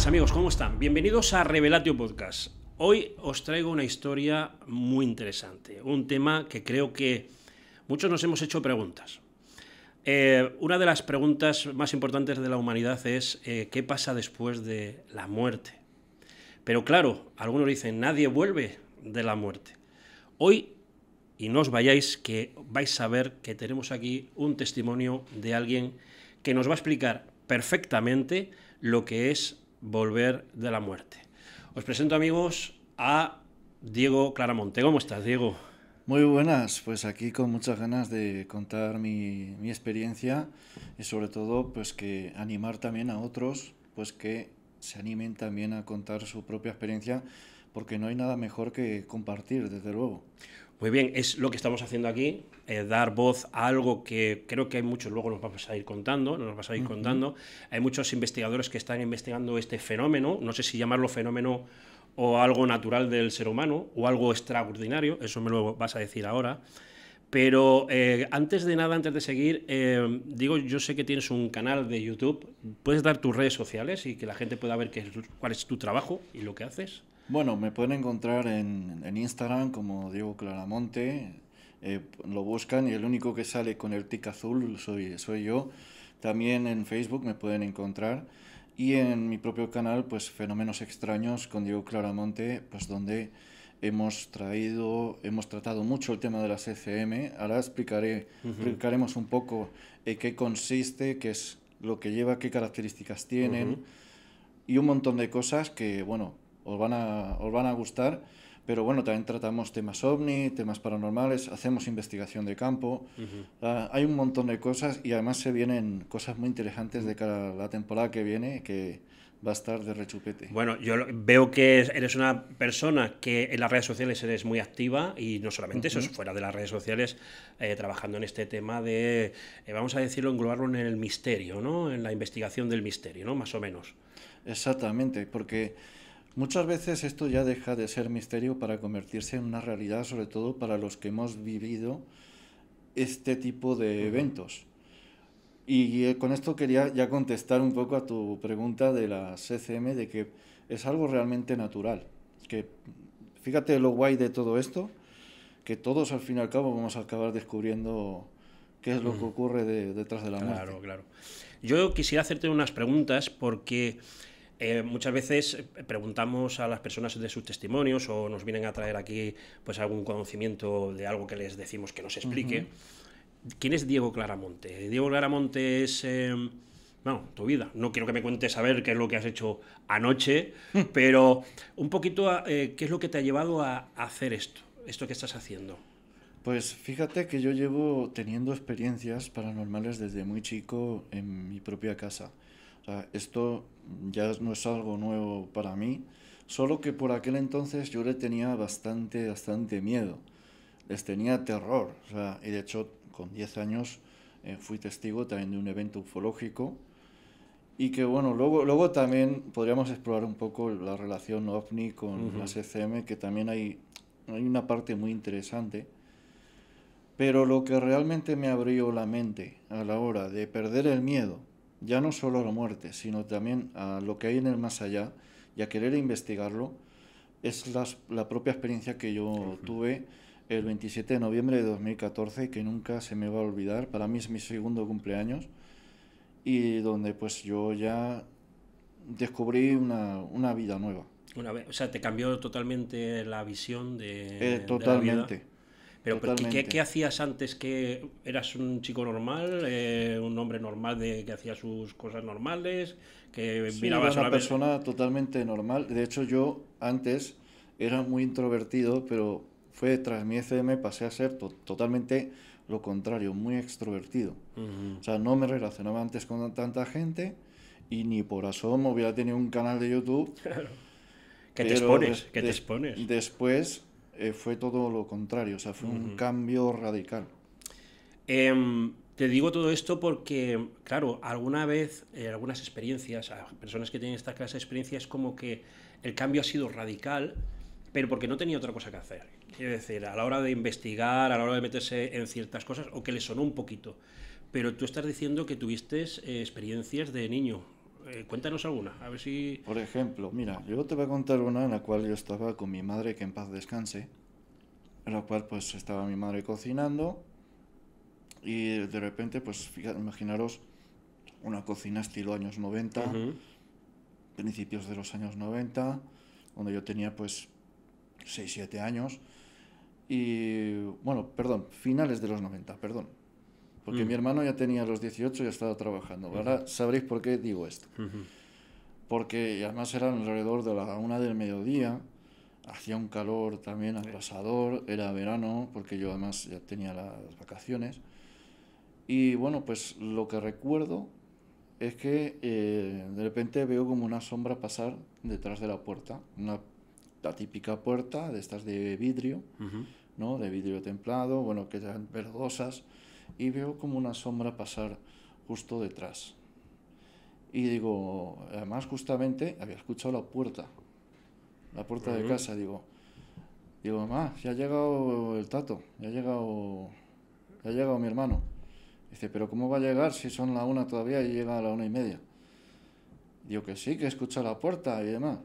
buenas amigos, ¿cómo están? Bienvenidos a Revelatio Podcast. Hoy os traigo una historia muy interesante, un tema que creo que muchos nos hemos hecho preguntas. Una de las preguntas más importantes de la humanidad es ¿qué pasa después de la muerte? Pero claro, algunos dicen, nadie vuelve de la muerte. Hoy, y no os vayáis, que vais a ver que tenemos aquí un testimonio de alguien que nos va a explicar perfectamente lo que es volver de la muerte. Os presento, amigos, a Diego Claramonte. ¿Cómo estás, Diego? Muy buenas, pues aquí con muchas ganas de contar mi experiencia y sobre todo pues que animar también a otros pues que se animen también a contar su propia experiencia, porque no hay nada mejor que compartir, desde luego. Muy bien, es lo que estamos haciendo aquí, dar voz a algo que creo que hay muchos, luego nos vas a ir contando, Hay muchos investigadores que están investigando este fenómeno, no sé si llamarlo fenómeno o algo natural del ser humano, o algo extraordinario, eso me lo vas a decir ahora. Pero antes de nada, antes de seguir, digo, yo sé que tienes un canal de YouTube, ¿puedes dar tus redes sociales y que la gente pueda ver cuál es tu trabajo y lo que haces? Bueno, me pueden encontrar en Instagram como Diego Claramonte, lo buscan y el único que sale con el tic azul soy yo. También en Facebook me pueden encontrar y en mi propio canal, pues Fenómenos Extraños con Diego Claramonte, pues donde hemos tratado mucho el tema de las ECM. Ahora explicaremos un poco qué consiste, qué es lo que lleva, qué características tienen y un montón de cosas que, bueno, os van a gustar, pero bueno, también tratamos temas ovni, temas paranormales, hacemos investigación de campo, hay un montón de cosas y además se vienen cosas muy interesantes de cara a la temporada que viene, que va a estar de rechupete. Bueno, yo veo que eres una persona que en las redes sociales eres muy activa y no solamente eso, fuera de las redes sociales, trabajando en este tema de, vamos a decirlo, englobarlo en el misterio, ¿no? En la investigación del misterio, ¿no? Más o menos. Exactamente, porque muchas veces esto ya deja de ser misterio para convertirse en una realidad, sobre todo para los que hemos vivido este tipo de eventos. Y con esto quería ya contestar un poco a tu pregunta de la CCM, de que es algo realmente natural. Que fíjate lo guay de todo esto, que todos al fin y al cabo vamos a acabar descubriendo qué es lo que ocurre detrás de la muerte. Claro, claro. Yo quisiera hacerte unas preguntas porque muchas veces preguntamos a las personas de sus testimonios o nos vienen a traer aquí pues algún conocimiento de algo que les decimos que nos explique. ¿Quién es Diego Claramonte? Diego Claramonte es, bueno, tu vida. No quiero que me cuentes a ver qué es lo que has hecho anoche, pero un poquito qué es lo que te ha llevado a hacer esto que estás haciendo. Pues fíjate que yo llevo teniendo experiencias paranormales desde muy chico en mi propia casa. O sea, esto ya no es algo nuevo para mí, solo que por aquel entonces yo le tenía bastante miedo. Les tenía terror. O sea, y de hecho, con 10 años fui testigo también de un evento ufológico. Y que bueno, luego también podríamos explorar un poco la relación OVNI con las ECM, que también hay una parte muy interesante. Pero lo que realmente me abrió la mente a la hora de perder el miedo, ya no solo a la muerte, sino también a lo que hay en el más allá y a querer investigarlo, es la propia experiencia que yo tuve el 27 de noviembre de 2014, que nunca se me va a olvidar. Para mí es mi segundo cumpleaños y donde pues yo ya descubrí una vida nueva. O sea, te cambió totalmente la visión de la vida. Totalmente. Pero Totalmente. ¿qué hacías antes? ¿Que eras un chico normal, un hombre normal que hacía sus cosas normales, que Sí, miraba era una solamente? persona totalmente normal. De hecho, yo antes era muy introvertido, pero fue tras mi ECM pasé a ser totalmente lo contrario, muy extrovertido. O sea, no me relacionaba antes con tanta gente y ni por asomo hubiera tenido un canal de YouTube, ¿Qué te pero expones? ¿Qué te expones? después fue todo lo contrario. O sea, fue un cambio radical. Te digo todo esto porque, claro, alguna vez, algunas experiencias, a personas que tienen esta clase de experiencias, es como que el cambio ha sido radical, pero porque no tenía otra cosa que hacer. Quiero decir, a la hora de investigar, a la hora de meterse en ciertas cosas, o que le sonó un poquito. Pero tú estás diciendo que tuviste experiencias de niño. Cuéntanos alguna, a ver si... Por ejemplo, mira, yo te voy a contar una en la cual yo estaba con mi madre, que en paz descanse, en la cual pues estaba mi madre cocinando y de repente, pues imaginaros una cocina estilo años 90, Ujú. principios de los años 90, donde yo tenía pues 6 7 años y, bueno, perdón, finales de los 90, perdón, porque Mm. mi hermano ya tenía los 18 y estaba trabajando. Ahora sabréis por qué digo esto. Ujú. Porque además era alrededor de la 1 del mediodía, hacía un calor también abrasador, era verano, porque yo además ya tenía las vacaciones. Y bueno, pues lo que recuerdo es que de repente veo como una sombra pasar detrás de la puerta, la típica puerta de estas de vidrio, Ujú. ¿no? De vidrio templado, bueno, que eran verdosas, y veo como una sombra pasar justo detrás. Y digo, además justamente había escuchado la puerta de Ujú. casa, digo, mamá, ya ha llegado el tato, ya ha llegado mi hermano. Dice, pero ¿cómo va a llegar si son la 1 todavía y llega a la 1:30? Digo que sí, que he escuchado la puerta y demás.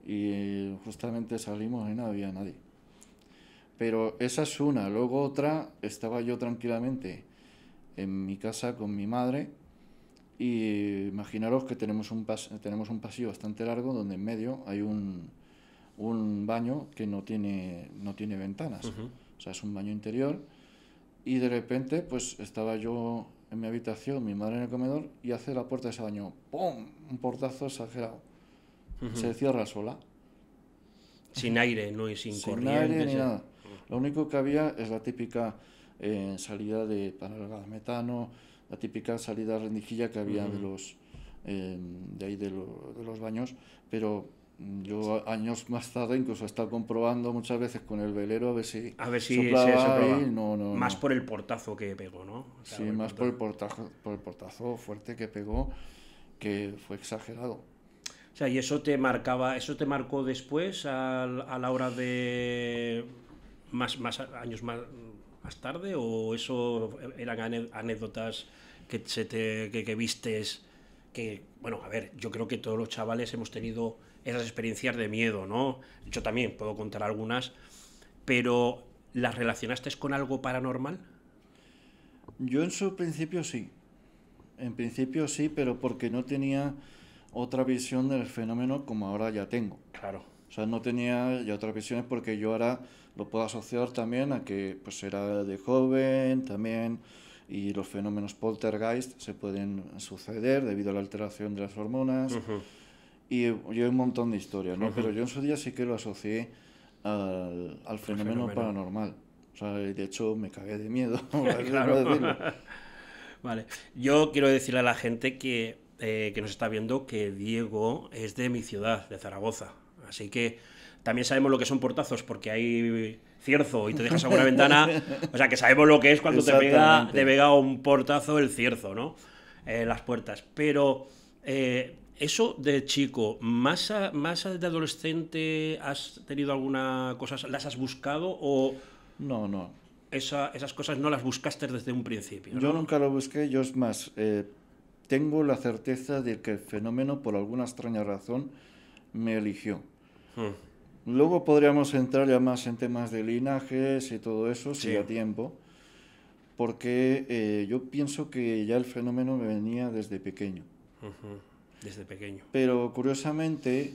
Y justamente salimos y no había nadie. Pero esa es una. Luego otra, estaba yo tranquilamente en mi casa con mi madre y imaginaros que tenemos tenemos un pasillo bastante largo donde en medio hay un baño que no tiene ventanas. Ujú. O sea, es un baño interior y de repente pues estaba yo en mi habitación, mi madre en el comedor y hace la puerta de ese baño, ¡pum! Un portazo exagerado. Ujú. Se cierra sola, Sin aire, no y sin sin aire corriente. ni nada. Lo único que había es la típica salida para el gas metano, la típica salida rendijilla que había Ujú. de ahí de los baños, pero yo años más tarde incluso he estado comprobando muchas veces con el velero a ver si A ver si se soplaba soplaba. ahí, no, no, Más no. por el portazo que pegó, ¿no? Sí, Claro, el más portazo. por el portazo fuerte que pegó, que fue exagerado. O sea, ¿y eso te marcaba, eso te marcó después a la hora de más años más tarde? ¿O eso eran anécdotas que vistes? Que, bueno, a ver, yo creo que todos los chavales hemos tenido esas experiencias de miedo, ¿no? Yo también puedo contar algunas, pero ¿las relacionaste con algo paranormal? Yo en su principio sí, en principio sí, pero porque no tenía otra visión del fenómeno como ahora ya tengo. Claro. O sea, no tenía ya otras visiones porque yo ahora lo puedo asociar también a que pues era de joven también y los fenómenos poltergeist se pueden suceder debido a la alteración de las hormonas Ujú. y yo un montón de historias, ¿no? Pero Ujú. yo en su día sí que lo asocié al El fenómeno fenómeno. paranormal. O sea, de hecho me cagué de miedo, por así no Claro. decirlo. Vale. Yo quiero decirle a la gente que nos está viendo que Diego es de mi ciudad, de Zaragoza. Así que también sabemos lo que son portazos porque hay cierzo y te dejas alguna ventana. O sea que sabemos lo que es cuando te Exactamente. pega un portazo el cierzo, ¿no? Las puertas. Pero eso de chico, más de adolescente, ¿has tenido alguna cosa? ¿Las has buscado o No, no. esas cosas no las buscaste desde un principio, Yo ¿no? nunca lo busqué, yo es más, tengo la certeza de que el fenómeno, por alguna extraña razón, me eligió. Mm. Luego podríamos entrar ya más en temas de linajes y todo eso, si Sí. da tiempo, porque yo pienso que ya el fenómeno me venía desde pequeño. Ujú. Desde pequeño. Pero curiosamente,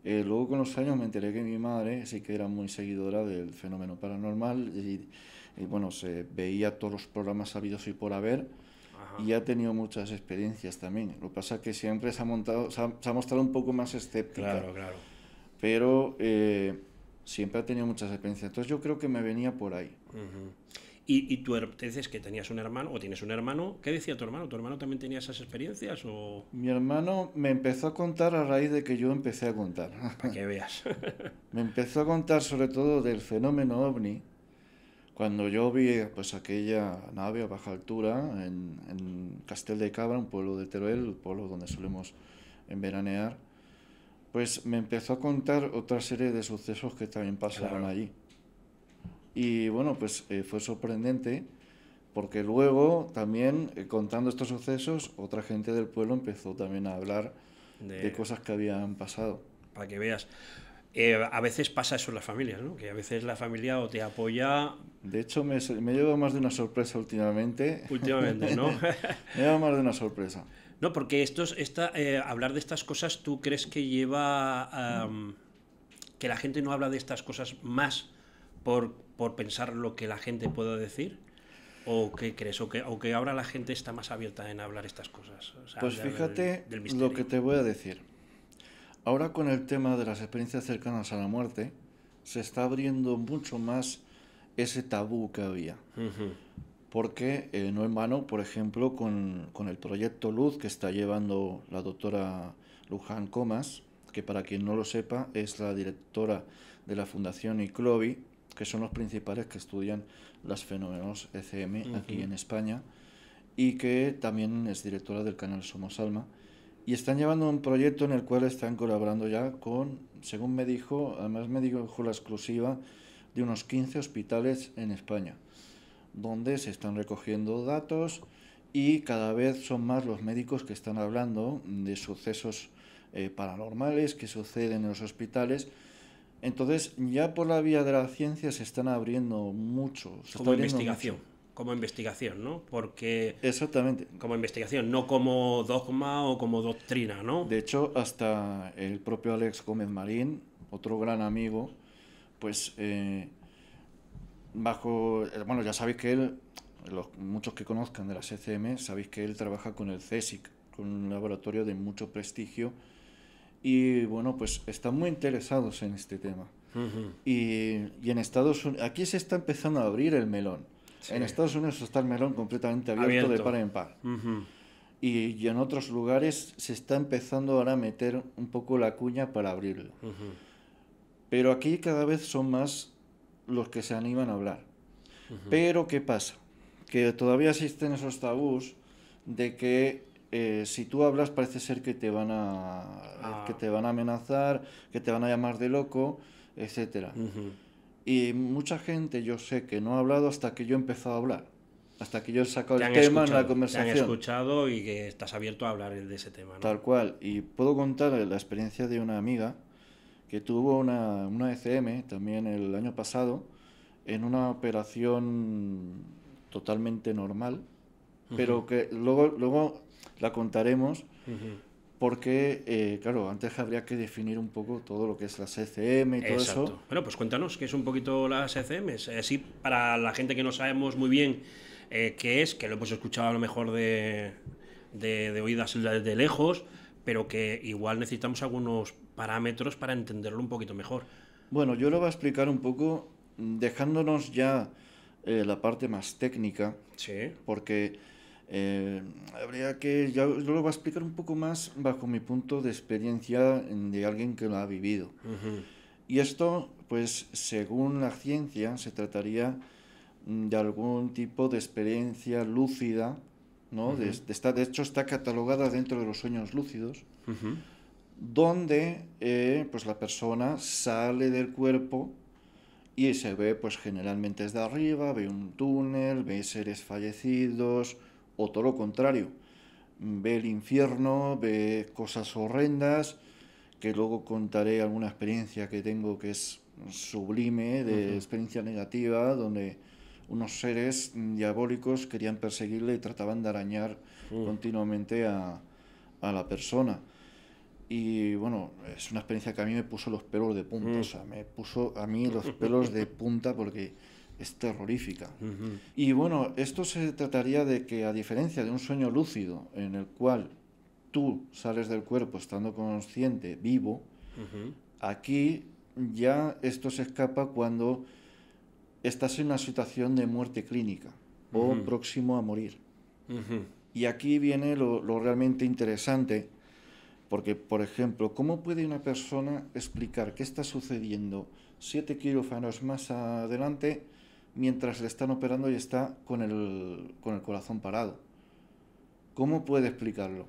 luego con los años me enteré que mi madre sí que era muy seguidora del fenómeno paranormal y bueno, se veía todos los programas habidos y por haber Ajá. y ha tenido muchas experiencias también. Lo que pasa es que siempre se ha mostrado un poco más escéptica, Claro, claro. pero siempre ha tenido muchas experiencias. Entonces yo creo que me venía por ahí. Ujú. Y tú te dices que tenías un hermano o tienes un hermano. ¿Qué decía tu hermano? ¿Tu hermano también tenía esas experiencias o Mi hermano me empezó a contar a raíz de que yo empecé a contar. para que veas? Me empezó a contar sobre todo del fenómeno ovni, cuando yo vi pues aquella nave a baja altura en Castel de Cabra, un pueblo de Teruel, el pueblo donde solemos veranear, pues me empezó a contar otra serie de sucesos que también pasaron Claro. allí. Y bueno, pues fue sorprendente Porque luego también, contando estos sucesos, otra gente del pueblo empezó también a hablar de De, cosas que habían pasado. para que veas. A veces pasa eso en las familias, ¿no? Que a veces la familia o te apoya De hecho, me lleva más de una sorpresa últimamente. últimamente, ¿no? Me lleva más de una sorpresa. No, porque hablar de estas cosas, ¿tú crees que lleva que la gente no habla de estas cosas más por pensar lo que la gente pueda decir? ¿O qué crees? ¿O que ahora la gente está más abierta en hablar estas cosas? O sea, Pues fíjate del lo que misterio. te voy a decir. Ahora con el tema de las experiencias cercanas a la muerte, se está abriendo mucho más ese tabú que había. Ujú, Porque no en vano, por ejemplo, con el proyecto Luz que está llevando la doctora Luján Comas, que para quien no lo sepa es la directora de la Fundación ICLOVI, que son los principales que estudian los fenómenos ECM aquí ujú. en España, y que también es directora del canal Somos Alma. Y están llevando un proyecto en el cual están colaborando ya con, según me dijo, además me dijo la exclusiva, de unos 15 hospitales en España, donde se están recogiendo datos y cada vez son más los médicos que están hablando de sucesos paranormales que suceden en los hospitales. Entonces, ya por la vía de la ciencia se están abriendo mucho, se está Como abriendo mucho. investigación. Como investigación, ¿no? Porque Exactamente. como investigación, no como dogma o como doctrina, ¿no? De hecho, hasta el propio Alex Gómez Marín, otro gran amigo, pues bueno, ya sabéis que él, muchos que conozcan de las ECM, sabéis que él trabaja con el CSIC, con un laboratorio de mucho prestigio, y bueno, pues están muy interesados en este tema. Ujú. Y en Estados Unidos, aquí se está empezando a abrir el melón. Sí. En Estados Unidos está el melón completamente abierto de Abierto. par en par. Ujú. Y en otros lugares se está empezando ahora a meter un poco la cuña para abrirlo. Ujú. Pero aquí cada vez son más los que se animan a hablar. Ujú. Pero ¿qué pasa? Que todavía existen esos tabús de que si tú hablas parece ser que Ah, te van a amenazar, que te van a llamar de loco, etcétera. ujú. Y mucha gente yo sé que no ha hablado hasta que yo he empezado a hablar, hasta que yo he sacado Te el han tema en la te han conversación, escuchado y que estás abierto a hablar de ese tema, ¿no? tal cual. Y puedo contar la experiencia de una amiga que tuvo una ECM también el año pasado en una operación totalmente normal, Ujú. pero que luego la contaremos Ujú. porque, claro, antes habría que definir un poco todo lo que es las ECM y todo eso. Exacto. Bueno, pues cuéntanos qué es un poquito las ECMs. Sí, para la gente que no sabemos muy bien qué es, que lo hemos escuchado a lo mejor de oídas de lejos, pero que igual necesitamos algunos parámetros para entenderlo un poquito mejor. Bueno, yo lo voy a explicar un poco dejándonos ya la parte más técnica, Sí. porque habría que, yo lo voy a explicar un poco más bajo mi punto de experiencia de alguien que lo ha vivido. Ujú. Y esto, pues, según la ciencia, se trataría de algún tipo de experiencia lúcida, ¿no? Ujú. De hecho, está catalogada dentro de los sueños lúcidos, Ujú. donde pues la persona sale del cuerpo y se ve, pues generalmente desde arriba, ve un túnel, ve seres fallecidos, o todo lo contrario, ve el infierno, ve cosas horrendas, que luego contaré alguna experiencia que tengo que es sublime, de Ujú. experiencia negativa, donde unos seres diabólicos querían perseguirle y trataban de arañar Mm. continuamente a la persona. Y bueno, es una experiencia que a mí me puso los pelos de punta, o Mm. sea, me puso a mí los pelos de punta porque es terrorífica. Ujú. Y bueno, esto se trataría de que a diferencia de un sueño lúcido en el cual tú sales del cuerpo estando consciente, vivo, Ujú. aquí ya esto se escapa cuando estás en una situación de muerte clínica o Ujú. próximo a morir. Ujú. Y aquí viene lo realmente interesante, porque, por ejemplo, ¿cómo puede una persona explicar qué está sucediendo 7 quirófanos más adelante mientras le están operando y está con el corazón parado? ¿Cómo puede explicarlo?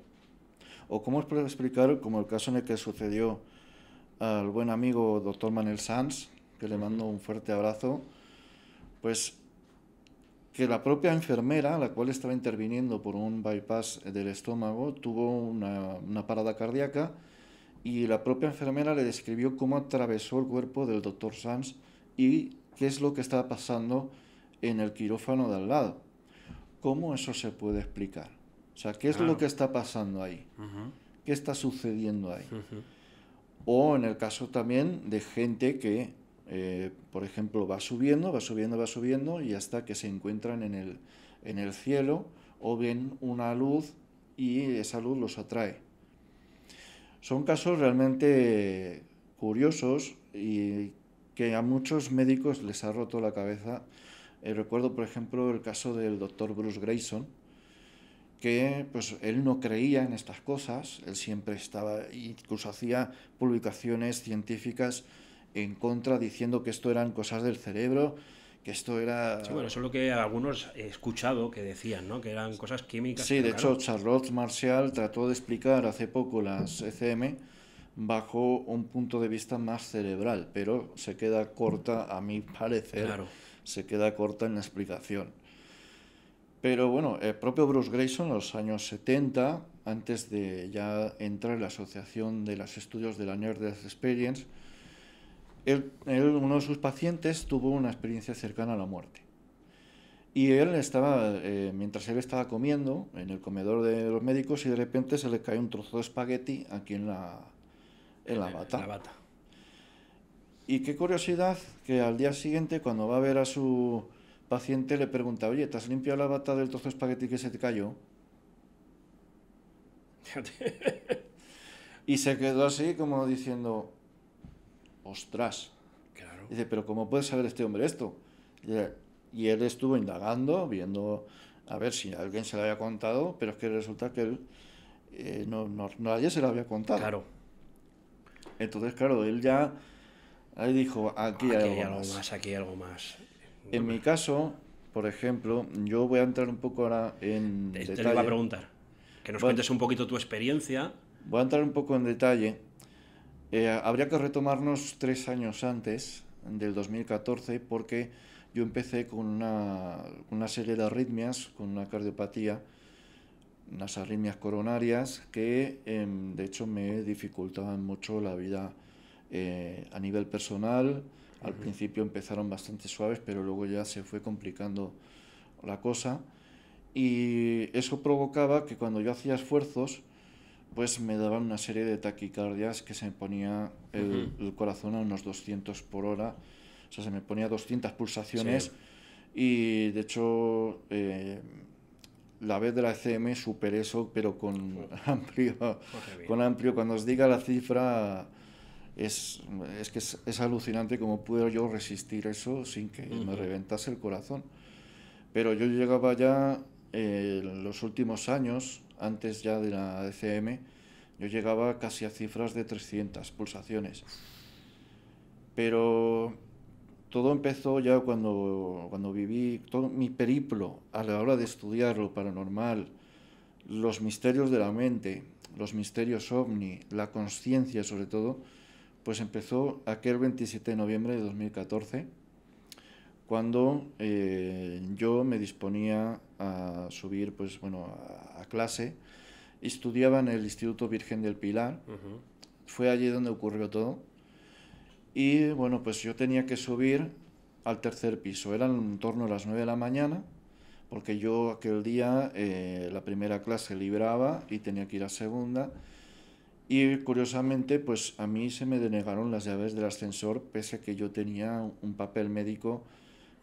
O cómo puede explicar, como el caso en el que sucedió al buen amigo doctor Manel Sanz, que le Ujú. mando un fuerte abrazo, pues que la propia enfermera, la cual estaba interviniendo por un bypass del estómago, tuvo una parada cardíaca y la propia enfermera le describió cómo atravesó el cuerpo del doctor Sanz y qué es lo que estaba pasando en el quirófano de al lado. ¿Cómo eso se puede explicar? O sea, ¿qué es lo Claro. que está pasando ahí? Ujú, ¿Qué está sucediendo ahí? ujú. O en el caso también de gente que, por ejemplo, va subiendo y hasta que se encuentran en el cielo o ven una luz y esa luz los atrae. Son casos realmente curiosos y que a muchos médicos les ha roto la cabeza. Recuerdo, por ejemplo, el caso del doctor Bruce Grayson, que pues él no creía en estas cosas, él siempre estaba, incluso hacía publicaciones científicas en contra diciendo que esto eran cosas del cerebro, que esto Sí, bueno, era... eso es lo que algunos he escuchado que decían, ¿no? Que eran cosas químicas, Sí, pero de hecho claro, Charlotte Martial trató de explicar hace poco las ECM bajo un punto de vista más cerebral, pero se queda corta, a mi parecer, claro. se queda corta en la explicación. Pero bueno, el propio Bruce Grayson en los años 70, antes de ya entrar en la Asociación de los Estudios de la Near Death Experience, uno de sus pacientes tuvo una experiencia cercana a la muerte. Y él estaba, mientras él estaba comiendo en el comedor de los médicos y de repente se le cae un trozo de espagueti aquí en la La bata. bata. Y qué curiosidad que al día siguiente, cuando va a ver a su paciente, le pregunta, oye, ¿te has limpiado la bata del trozo de espagueti que se te cayó? Fíjate. Y se quedó así como diciendo, ostras. Claro. Dice, pero ¿cómo puede saber este hombre esto? Y él estuvo indagando, viendo a ver si alguien se lo había contado, pero es que resulta que él nadie se lo había contado. Claro. Entonces, claro, él ya ahí dijo, aquí hay Aquí hay algo algo más. más, aquí hay algo más. En mi caso, por ejemplo, yo voy a entrar un poco ahora en Te lo iba a detalle. preguntar. Que nos Voy a, cuentes un poquito tu experiencia. voy a entrar un poco en detalle. Habría que retomarnos 3 años antes del 2014 porque yo empecé con una serie de arritmias, con una cardiopatía, unas arritmias coronarias que de hecho me dificultaban mucho la vida a nivel personal. Al principio empezaron bastante suaves, pero luego ya se fue complicando la cosa y eso provocaba que cuando yo hacía esfuerzos pues me daban una serie de taquicardias que se me ponía el corazón a unos 200 por hora, o sea, se me ponía 200 Sí. pulsaciones y de hecho la vez de la ECM superé eso, pero Joder, bien. con amplio, cuando os diga la cifra es, es que es alucinante cómo puedo yo resistir eso sin que me reventase el corazón. Pero yo llegaba ya en los últimos años, antes ya de la ECM, yo llegaba casi a cifras de 300 pulsaciones. Pero todo empezó ya cuando viví todo mi periplo a la hora de estudiar lo paranormal, los misterios de la mente, los misterios ovni, la conciencia sobre todo, pues empezó aquel 27 de noviembre de 2014 cuando yo me disponía a subir pues bueno a clase, estudiaba en el Instituto Virgen del Pilar, fue allí donde ocurrió todo y bueno pues yo tenía que subir al tercer piso, eran en torno a las 9 de la mañana porque yo aquel día la primera clase libraba y tenía que ir a segunda y curiosamente pues a mí se me denegaron las llaves del ascensor pese a que yo tenía un papel médico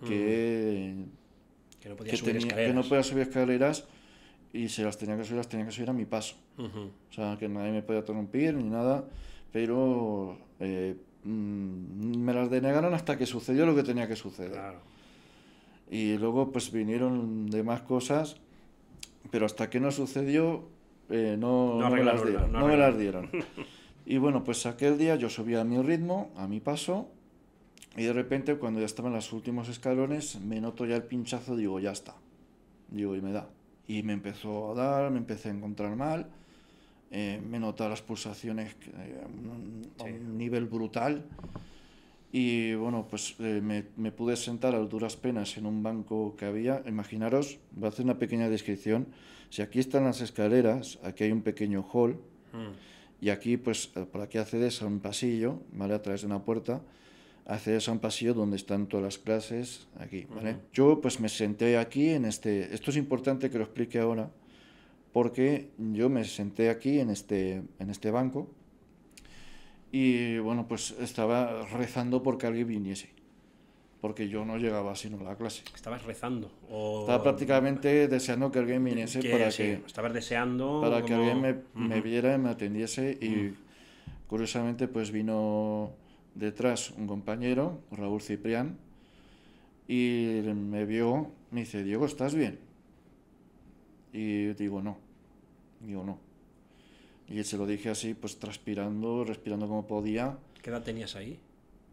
que, Que no podía subir que no escaleras. podía subir escaleras y se las las tenía que subir a mi paso. O sea, que nadie me podía interrumpir ni nada, pero me las denegaron hasta que sucedió lo que tenía que suceder. Claro. Y luego pues vinieron demás cosas, pero hasta que no sucedió No no me las arreglaron, dieron, no no me las arreglaron. dieron. Y bueno, pues aquel día yo subía a mi ritmo, a mi paso, y de repente, cuando ya estaba en los últimos escalones, me noto ya el pinchazo, digo, ya está. Digo, y me da. Y me empezó a dar, me empecé a encontrar mal, me notaba las pulsaciones a Sí. un nivel brutal. Y bueno, pues me pude sentar a duras penas en un banco que había. Imaginaros, voy a hacer una pequeña descripción. Si aquí están las escaleras, aquí hay un pequeño hall, y aquí, pues, por aquí accedes a un pasillo, ¿vale? A través de una puerta, accedes a un pasillo donde están todas las clases, aquí, ¿vale? Yo, pues, me senté aquí en este... Esto es importante que lo explique ahora, porque yo me senté aquí en este banco, y bueno, pues estaba rezando porque alguien viniese, porque yo no llegaba sino a la clase. ¿Estabas rezando? Estaba O prácticamente deseando que alguien viniese que sí, estabas deseando para que alguien como... me viera y me atendiese. Y curiosamente pues vino detrás un compañero, Raúl Ciprián, y me vio, me dice, Diego, ¿estás bien? Y digo, no. Y se lo dije así, pues transpirando, respirando como podía. ¿Qué edad tenías ahí?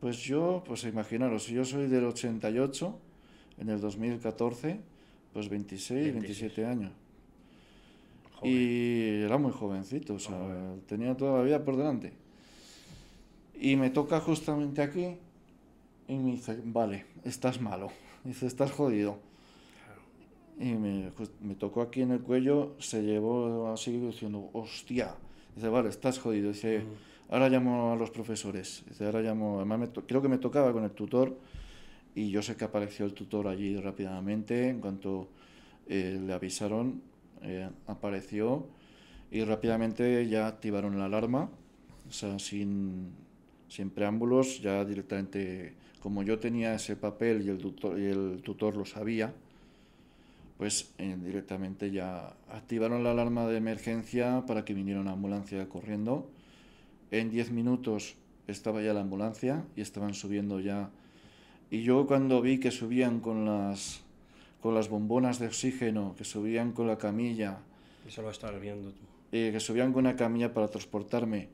Pues yo, pues imaginaros, yo soy del 88, en el 2014, pues 26, 27 años. Joven. Y era muy jovencito, o sea, tenía toda la vida por delante. Y me toca justamente aquí y me dice, vale, estás malo. Dice, estás jodido. Y me tocó aquí en el cuello, se llevó así diciendo, hostia. Dice, vale, estás jodido. Dice, ahora llamo a los profesores. Dice, ahora llamo, además creo que me tocaba con el tutor, y yo sé que apareció el tutor allí rápidamente. En cuanto le avisaron, apareció, y rápidamente ya activaron la alarma, o sea, sin preámbulos, ya directamente, como yo tenía ese papel y el tutor lo sabía, pues directamente ya activaron la alarma de emergencia para que viniera una ambulancia corriendo. En 10 minutos estaba ya la ambulancia y estaban subiendo ya. Y yo cuando vi que subían con las bombonas de oxígeno, que subían con la camilla... Eso lo estabas viendo tú. Que subían con una camilla para transportarme,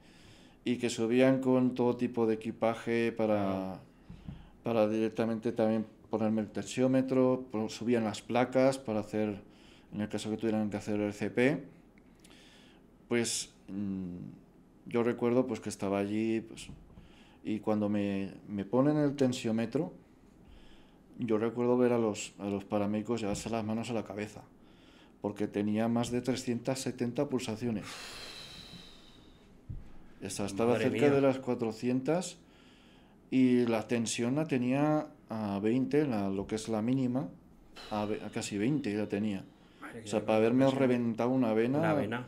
y que subían con todo tipo de equipaje para directamente también ponerme el tensiómetro, subían las placas para hacer, en el caso que tuvieran que hacer el CP, pues yo recuerdo pues que estaba allí, pues, y cuando me ponen el tensiómetro, yo recuerdo ver a los paramédicos llevarse las manos a la cabeza, porque tenía más de 370 pulsaciones. Estaba Madre cerca mía. de las 400, y la tensión la tenía a 20, lo que es la mínima, a casi 20 la tenía. O sea, para haberme reventado una vena,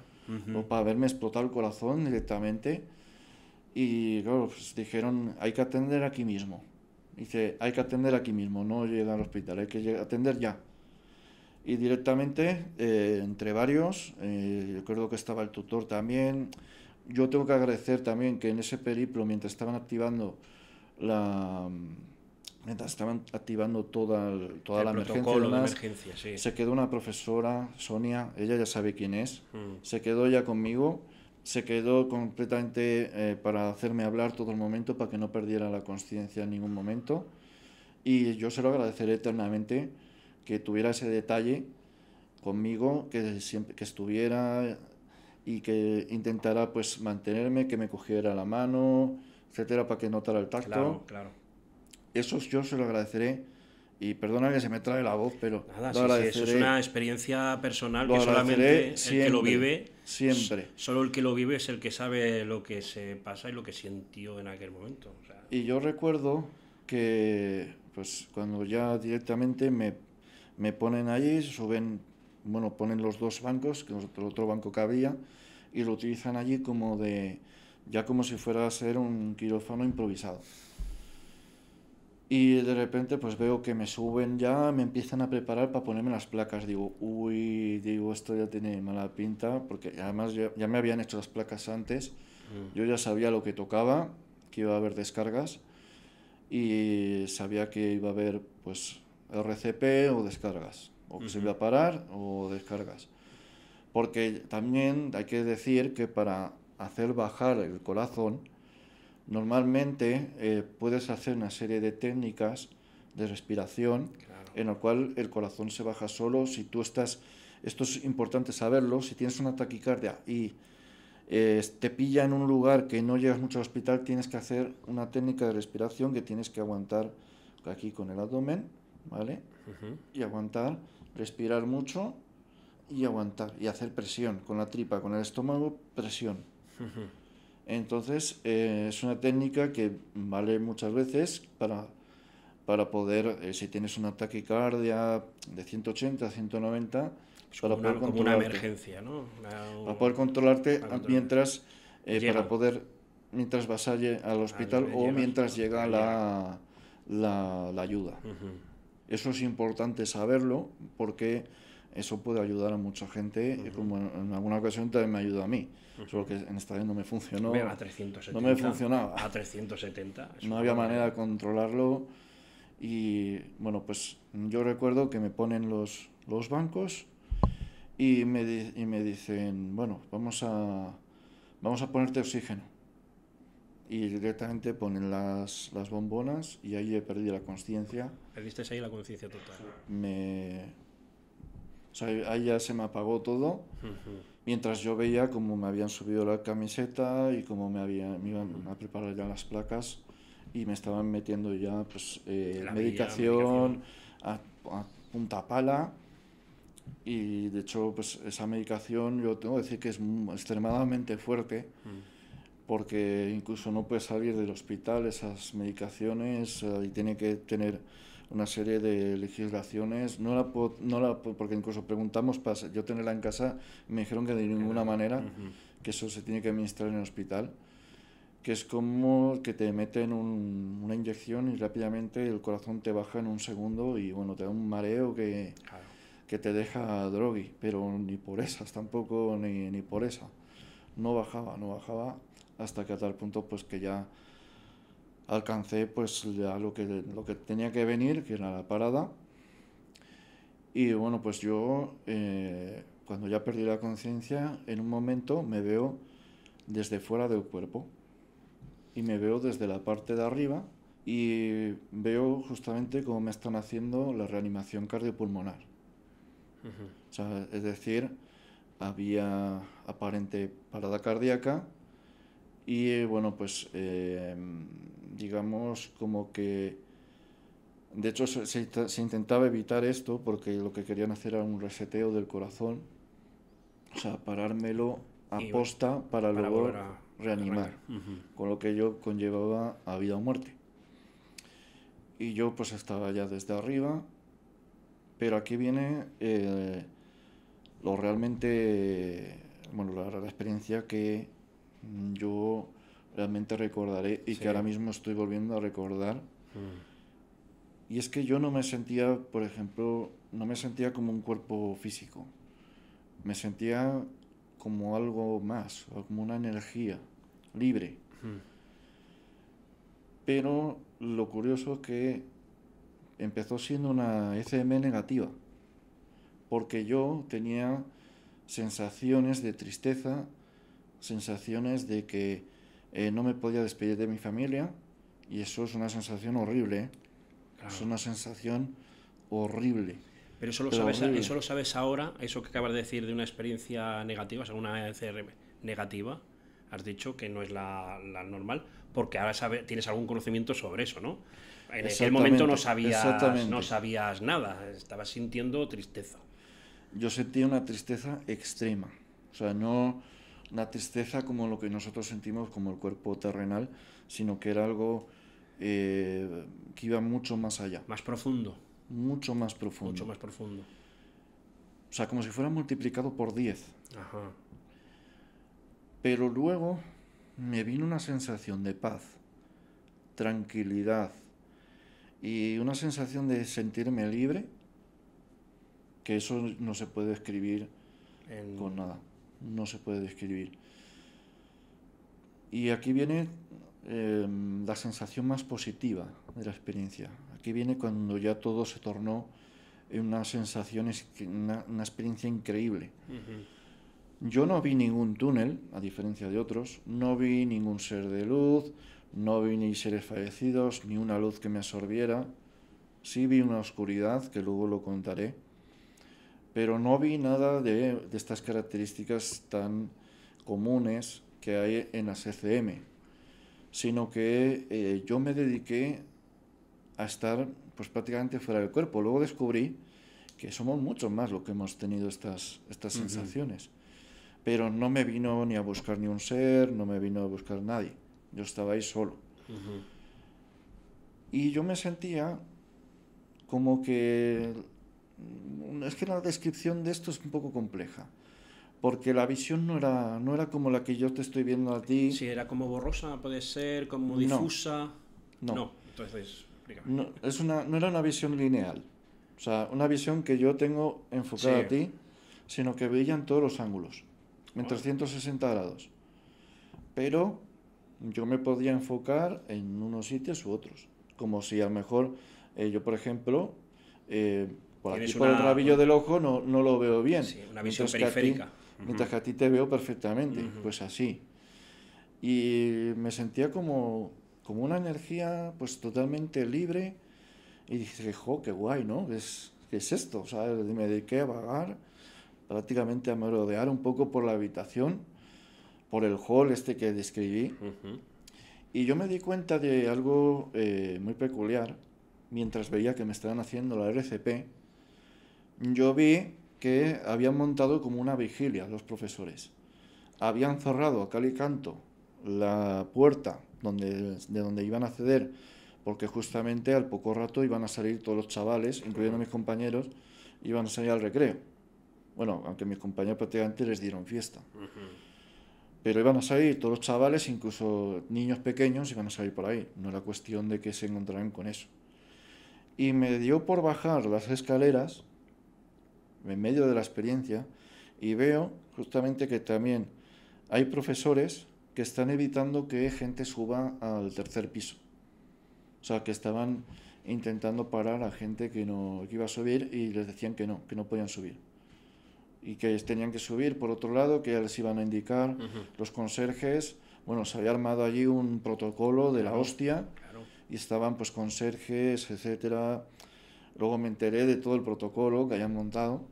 o para haberme explotado el corazón directamente. Y claro, pues dijeron, hay que atender aquí mismo. Dice, hay que atender aquí mismo, no llegar al hospital, hay que atender ya. Y directamente, entre varios, yo creo que estaba el tutor también. Yo tengo que agradecer también que en ese periplo, mientras estaban activando toda la emergencia, además, sí. se quedó una profesora, Sonia, ella ya sabe quién es, se quedó ya conmigo, se quedó completamente para hacerme hablar todo el momento, para que no perdiera la conciencia en ningún momento, y yo se lo agradeceré eternamente, que tuviera ese detalle conmigo, que siempre que estuviera y que intentara pues mantenerme, que me cogiera la mano, etcétera, para que notara el tacto. Claro. Eso yo se lo agradeceré, y perdona que se me trae la voz, pero nada, lo agradeceré. Sí, eso es una experiencia personal Lo que solamente siempre, el que lo vive, siempre. Solo el que lo vive es el que sabe lo que se pasa y lo que sintió en aquel momento. O sea, Y yo recuerdo que pues cuando ya directamente me ponen allí, ponen los dos bancos, que el otro banco que había, y lo utilizan allí ya como si fuera a ser un quirófano improvisado. Y de repente pues veo que me suben ya, me empiezan a preparar para ponerme las placas. Digo, esto ya tiene mala pinta, porque además ya me habían hecho las placas antes. Yo ya sabía lo que tocaba, que iba a haber descargas, y sabía que iba a haber pues RCP o descargas, o que se iba a parar o descargas. Porque también hay que decir que para hacer bajar el corazón, normalmente puedes hacer una serie de técnicas de respiración, en la cual el corazón se baja solo si tú estás... Esto es importante saberlo, si tienes una taquicardia y te pilla en un lugar que no llegas mucho al hospital, tienes que hacer una técnica de respiración que tienes que aguantar aquí con el abdomen, ¿vale? Y aguantar, respirar mucho y aguantar y hacer presión con la tripa, con el estómago, presión. Entonces, es una técnica que vale muchas veces para poder, si tienes una taquicardia de 180 a 190, para poder como una controlarte. emergencia, ¿no? Para poder controlarte para controlar. mientras, Llegan. para poder, mientras vas al hospital o llegas, mientras llega la ayuda. Eso es importante saberlo porque eso puede ayudar a mucha gente, como en alguna ocasión también me ayudó a mí. Solo que en esta vez no me funcionó. A 370, no me funcionaba. A 370. No había manera de controlarlo. Y bueno, pues yo recuerdo que me ponen los bancos y me dicen, bueno, vamos a ponerte oxígeno. Y directamente ponen las bombonas y ahí he perdido la conciencia. Perdiste ahí la conciencia total. O sea, ahí ya se me apagó todo, mientras yo veía cómo me habían subido la camiseta y cómo me iban a preparar ya las placas y me estaban metiendo ya pues medicación a punta pala. Y de hecho pues esa medicación yo tengo que decir que es extremadamente fuerte, porque incluso no puede salir del hospital esas medicaciones y tiene que tener una serie de legislaciones. Porque incluso preguntamos para yo tenerla en casa y me dijeron que de ninguna manera, que eso se tiene que administrar en el hospital, que es como que te meten una inyección y rápidamente el corazón te baja en un segundo y bueno, te da un mareo que te deja drogui, pero ni por esas tampoco, ni por esa. No bajaba, hasta que a tal punto pues que ya alcancé pues ya lo que tenía que venir, que era la parada. Y bueno, pues yo cuando ya perdí la conciencia, en un momento me veo desde fuera del cuerpo y me veo desde la parte de arriba y veo justamente cómo me están haciendo la reanimación cardiopulmonar. O sea, es decir, había aparente parada cardíaca y bueno, pues digamos como que de hecho se intentaba evitar esto porque lo que querían hacer era un reseteo del corazón, o sea, parármelo a posta para luego reanimar, con lo que ello conllevaba a vida o muerte. Y yo pues estaba ya desde arriba, pero aquí viene lo realmente, bueno, la experiencia que yo realmente recordaré y que ahora mismo estoy volviendo a recordar. Y es que yo no me sentía, por ejemplo, no me sentía como un cuerpo físico. Me sentía como algo más, como una energía libre. Pero lo curioso es que empezó siendo una ECM negativa, porque yo tenía sensaciones de tristeza, sensaciones de que no me podía despedir de mi familia, y eso es una sensación horrible, Claro. Es una sensación horrible. Pero eso lo sabes ahora, eso que acabas de decir de una experiencia negativa, o sea, una ECM negativa, has dicho que no es la normal, porque ahora tienes algún conocimiento sobre eso, ¿no? En aquel momento no sabías nada, estabas sintiendo tristeza. Yo sentía una tristeza extrema, o sea, no una tristeza como lo que nosotros sentimos como el cuerpo terrenal, sino que era algo que iba mucho más allá. Más profundo. Mucho más profundo. Mucho más profundo. O sea, como si fuera multiplicado por 10. Ajá. Pero luego me vino una sensación de paz, tranquilidad y una sensación de sentirme libre, que eso no se puede describir con nada. No se puede describir. Y aquí viene la sensación más positiva de la experiencia. Aquí viene cuando ya todo se tornó en una sensación, una experiencia increíble. Yo no vi ningún túnel, a diferencia de otros, no vi ningún ser de luz, no vi ni seres fallecidos, ni una luz que me absorbiera. Sí vi una oscuridad, que luego lo contaré, pero no vi nada de estas características tan comunes que hay en las ECM, sino que yo me dediqué a estar pues prácticamente fuera del cuerpo. Luego descubrí que somos muchos más los que hemos tenido estas sensaciones, pero no me vino ni a buscar ni un ser, no me vino a buscar nadie, yo estaba ahí solo. Y yo me sentía como que... Es que la descripción de esto es un poco compleja, porque la visión no era como la que yo te estoy viendo a ti. Sí, era como borrosa, puede ser, como difusa. No, entonces, explícame. No era una visión lineal, o sea, una visión que yo tengo enfocada a ti, sino que veía en todos los ángulos, en 360 grados. Pero yo me podía enfocar en unos sitios u otros, como si a lo mejor yo, por ejemplo, por aquí por el rabillo del ojo no lo veo bien. Sí, una visión periférica. Mientras que a ti te veo perfectamente, pues así. Y me sentía como una energía pues totalmente libre, y dije, jo, qué guay, ¿no? ¿Qué es esto? O sea, me dediqué a vagar, prácticamente a merodear un poco por la habitación, por el hall este que describí, y yo me di cuenta de algo muy peculiar. Mientras veía que me estaban haciendo la RCP, yo vi que habían montado como una vigilia los profesores. Habían cerrado a cal y canto la puerta de donde iban a acceder, porque justamente al poco rato iban a salir todos los chavales, incluyendo mis compañeros, iban a salir al recreo. Bueno, aunque mis compañeros prácticamente les dieron fiesta. Pero iban a salir todos los chavales, incluso niños pequeños, iban a salir por ahí. No era cuestión de que se encontraran con eso. Y me dio por bajar las escaleras, en medio de la experiencia, y veo justamente que también hay profesores que están evitando que gente suba al tercer piso. O sea, que estaban intentando parar a gente que iba a subir, y les decían que no podían subir. Y que tenían que subir por otro lado, que ya les iban a indicar los conserjes. Bueno, se había armado allí un protocolo de la hostia, y estaban pues conserjes, etcétera. Luego me enteré de todo el protocolo que hayan montado.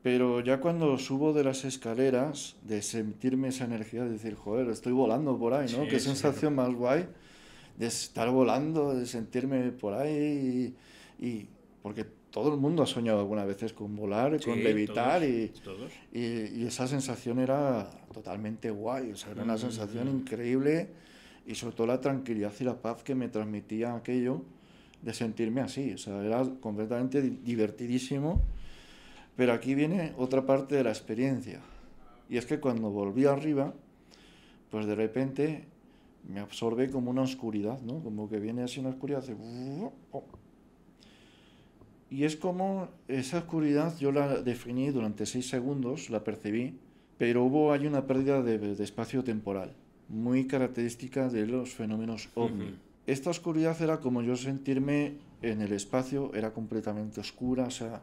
Pero ya cuando subo de las escaleras, de sentirme esa energía, de decir, joder, estoy volando por ahí, ¿no? Sí, qué sensación más guay de estar volando, de sentirme por ahí. Y porque todo el mundo ha soñado algunas veces con volar, con levitar, todos. Y esa sensación era totalmente guay. O sea, era una sensación increíble, y sobre todo la tranquilidad y la paz que me transmitía aquello de sentirme así. O sea, era completamente divertidísimo. Pero aquí viene otra parte de la experiencia, y es que cuando volví arriba, pues de repente me absorbe como una oscuridad, ¿no? Como que viene así una oscuridad, y es como esa oscuridad yo la definí durante 6 segundos, la percibí, pero hubo ahí una pérdida de espacio temporal, muy característica de los fenómenos OVNI. Esta oscuridad era como yo sentirme en el espacio, era completamente oscura, o sea,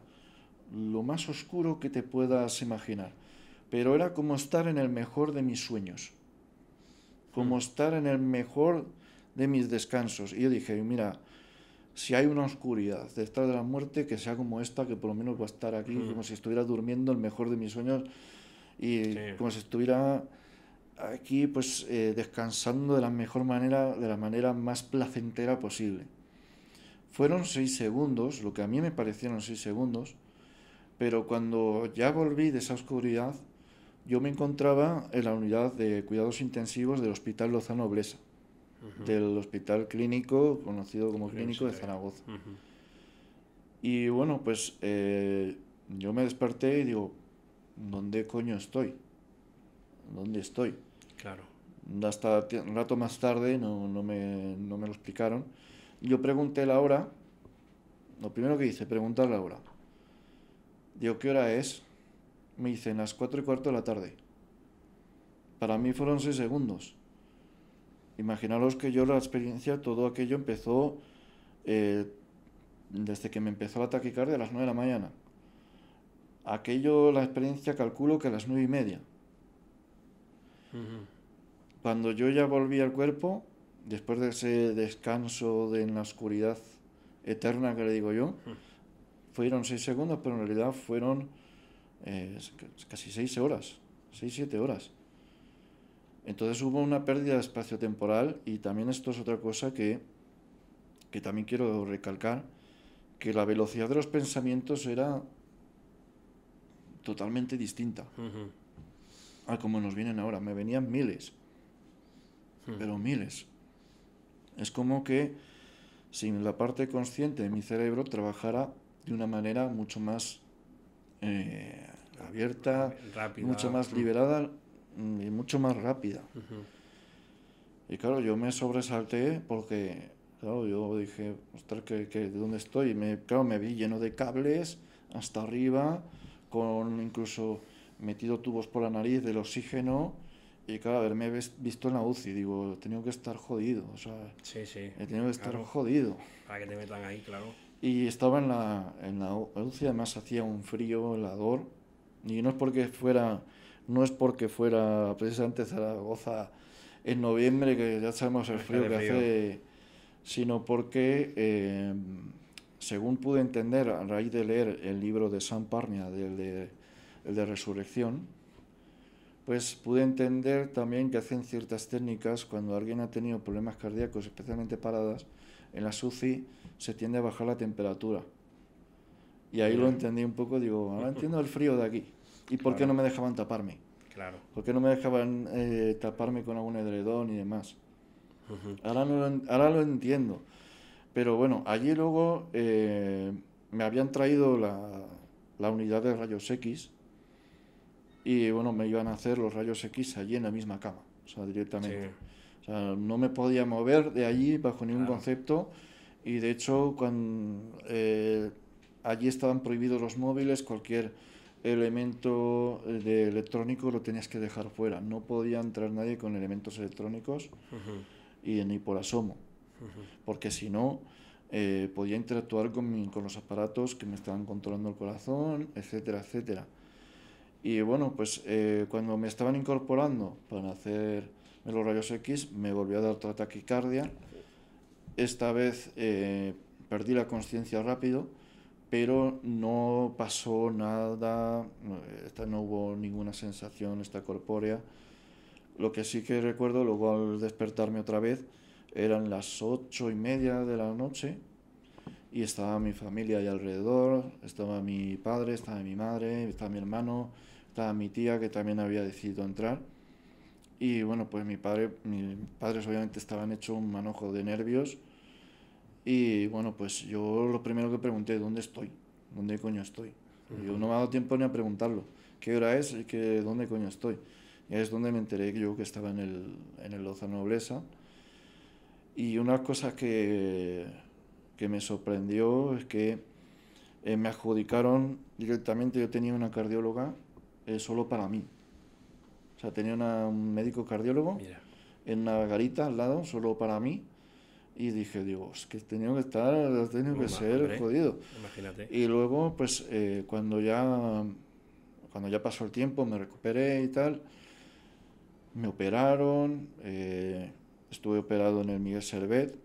lo más oscuro que te puedas imaginar, pero era como estar en el mejor de mis sueños, como estar en el mejor de mis descansos. Y yo dije, mira, si hay una oscuridad detrás de la muerte, que sea como esta, que por lo menos va a estar aquí, como si estuviera durmiendo el mejor de mis sueños, y como si estuviera aquí pues descansando de la mejor manera, de la manera más placentera posible. Fueron 6 segundos, lo que a mí me parecieron 6 segundos, pero cuando ya volví de esa oscuridad, yo me encontraba en la unidad de cuidados intensivos del Hospital Lozano Blesa, del hospital clínico, conocido como Clínico de Zaragoza. Y bueno, pues yo me desperté y digo, ¿dónde coño estoy? ¿Dónde estoy? Claro. Hasta un rato más tarde no me lo explicaron. Yo pregunté la hora, lo primero que hice, preguntar la hora. Digo, ¿qué hora es? Me dicen las 4:15 de la tarde. Para mí fueron 6 segundos. Imaginaros que yo la experiencia, todo aquello empezó desde que me empezó la taquicardia a las 9 de la mañana. Aquello, la experiencia, calculo que a las 9:30. Cuando yo ya volví al cuerpo, después de ese descanso en la oscuridad eterna que le digo yo, fueron 6 segundos, pero en realidad fueron casi 6 horas. 6-7 horas. Entonces hubo una pérdida de espacio-temporal y también esto es otra cosa que también quiero recalcar, que la velocidad de los pensamientos era totalmente distinta a como nos vienen ahora. Me venían miles, pero miles. Es como que si la parte consciente de mi cerebro trabajara de una manera mucho más abierta, rápida, mucho más liberada y mucho más rápida. Y claro, yo me sobresalté porque, claro, yo dije, ostras, ¿de dónde estoy? Claro, me vi lleno de cables hasta arriba, con incluso metido tubos por la nariz del oxígeno. Y claro, haberme visto en la UCI, digo, he tenido que estar jodido, o sea, sí, he tenido que estar claro, jodido. para que te metan ahí, claro. Y estaba en la UCI, además hacía un frío helador, y no es porque fuera precisamente Zaragoza en noviembre, que ya sabemos el frío que hace, sino porque, según pude entender a raíz de leer el libro de Sam Parnia, el de Resurrección, pues pude entender también que hacen ciertas técnicas cuando alguien ha tenido problemas cardíacos, especialmente paradas, en la UCI se tiende a bajar la temperatura. Y ahí lo entendí un poco, digo, ahora entiendo el frío de aquí. ¿Y por qué no me dejaban taparme? Claro. ¿Por qué no me dejaban taparme con algún edredón y demás? Ahora lo entiendo. Pero bueno, allí luego me habían traído la unidad de rayos X y bueno, me iban a hacer los rayos X allí en la misma cama, o sea, directamente. Sí. O sea, no me podía mover de allí bajo ningún concepto y de hecho allí estaban prohibidos los móviles, cualquier elemento de electrónico lo tenías que dejar fuera, no podía entrar nadie con elementos electrónicos y ni por asomo, porque si no podía interactuar con los aparatos que me estaban controlando el corazón, etcétera, etcétera. Y bueno, pues cuando me estaban incorporando para hacer los rayos X, me volvió a dar otra taquicardia. Esta vez perdí la conciencia rápido, pero no pasó nada, no hubo ninguna sensación corpórea. Lo que sí que recuerdo, luego al despertarme otra vez, eran las 8:30 de la noche y estaba mi familia ahí alrededor, estaba mi padre, estaba mi madre, estaba mi hermano, estaba mi tía que también había decidido entrar. Y bueno, pues mis padres obviamente estaban hechos un manojo de nervios. Y bueno, pues yo lo primero que pregunté, ¿dónde estoy? ¿Dónde coño estoy? Yo no me ha dado tiempo ni a preguntarlo. ¿Qué hora es? Y ¿dónde coño estoy? Y es donde me enteré yo que estaba en el Lozano Noblesa. Y una cosa que me sorprendió es que me adjudicaron directamente, yo tenía una cardióloga solo para mí. O sea, tenía un médico cardiólogo en una garita al lado, solo para mí. Y digo, es que tenía que ser jodido. Imagínate. Y luego, pues, cuando ya pasó el tiempo, me recuperé y tal, me operaron, estuve operado en el Miguel Servet,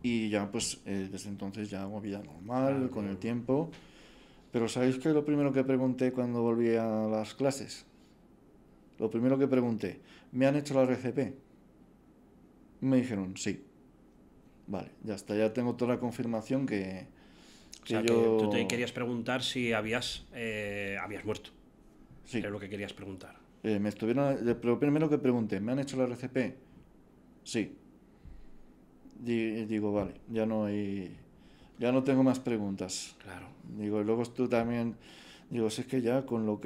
y ya, pues, desde entonces ya hago vida normal, con el tiempo. Pero ¿sabéis qué es lo primero que pregunté cuando volví a las clases? Lo primero que pregunté, ¿me han hecho la RCP? Me dijeron, sí. Vale, ya está, ya tengo toda la confirmación que que tú te querías preguntar si habías muerto. Sí. Era lo que querías preguntar. Lo primero que pregunté, ¿me han hecho la RCP? Sí. Digo, vale, ya no tengo más preguntas. Claro. Digo, y luego tú también, digo, si es que ya con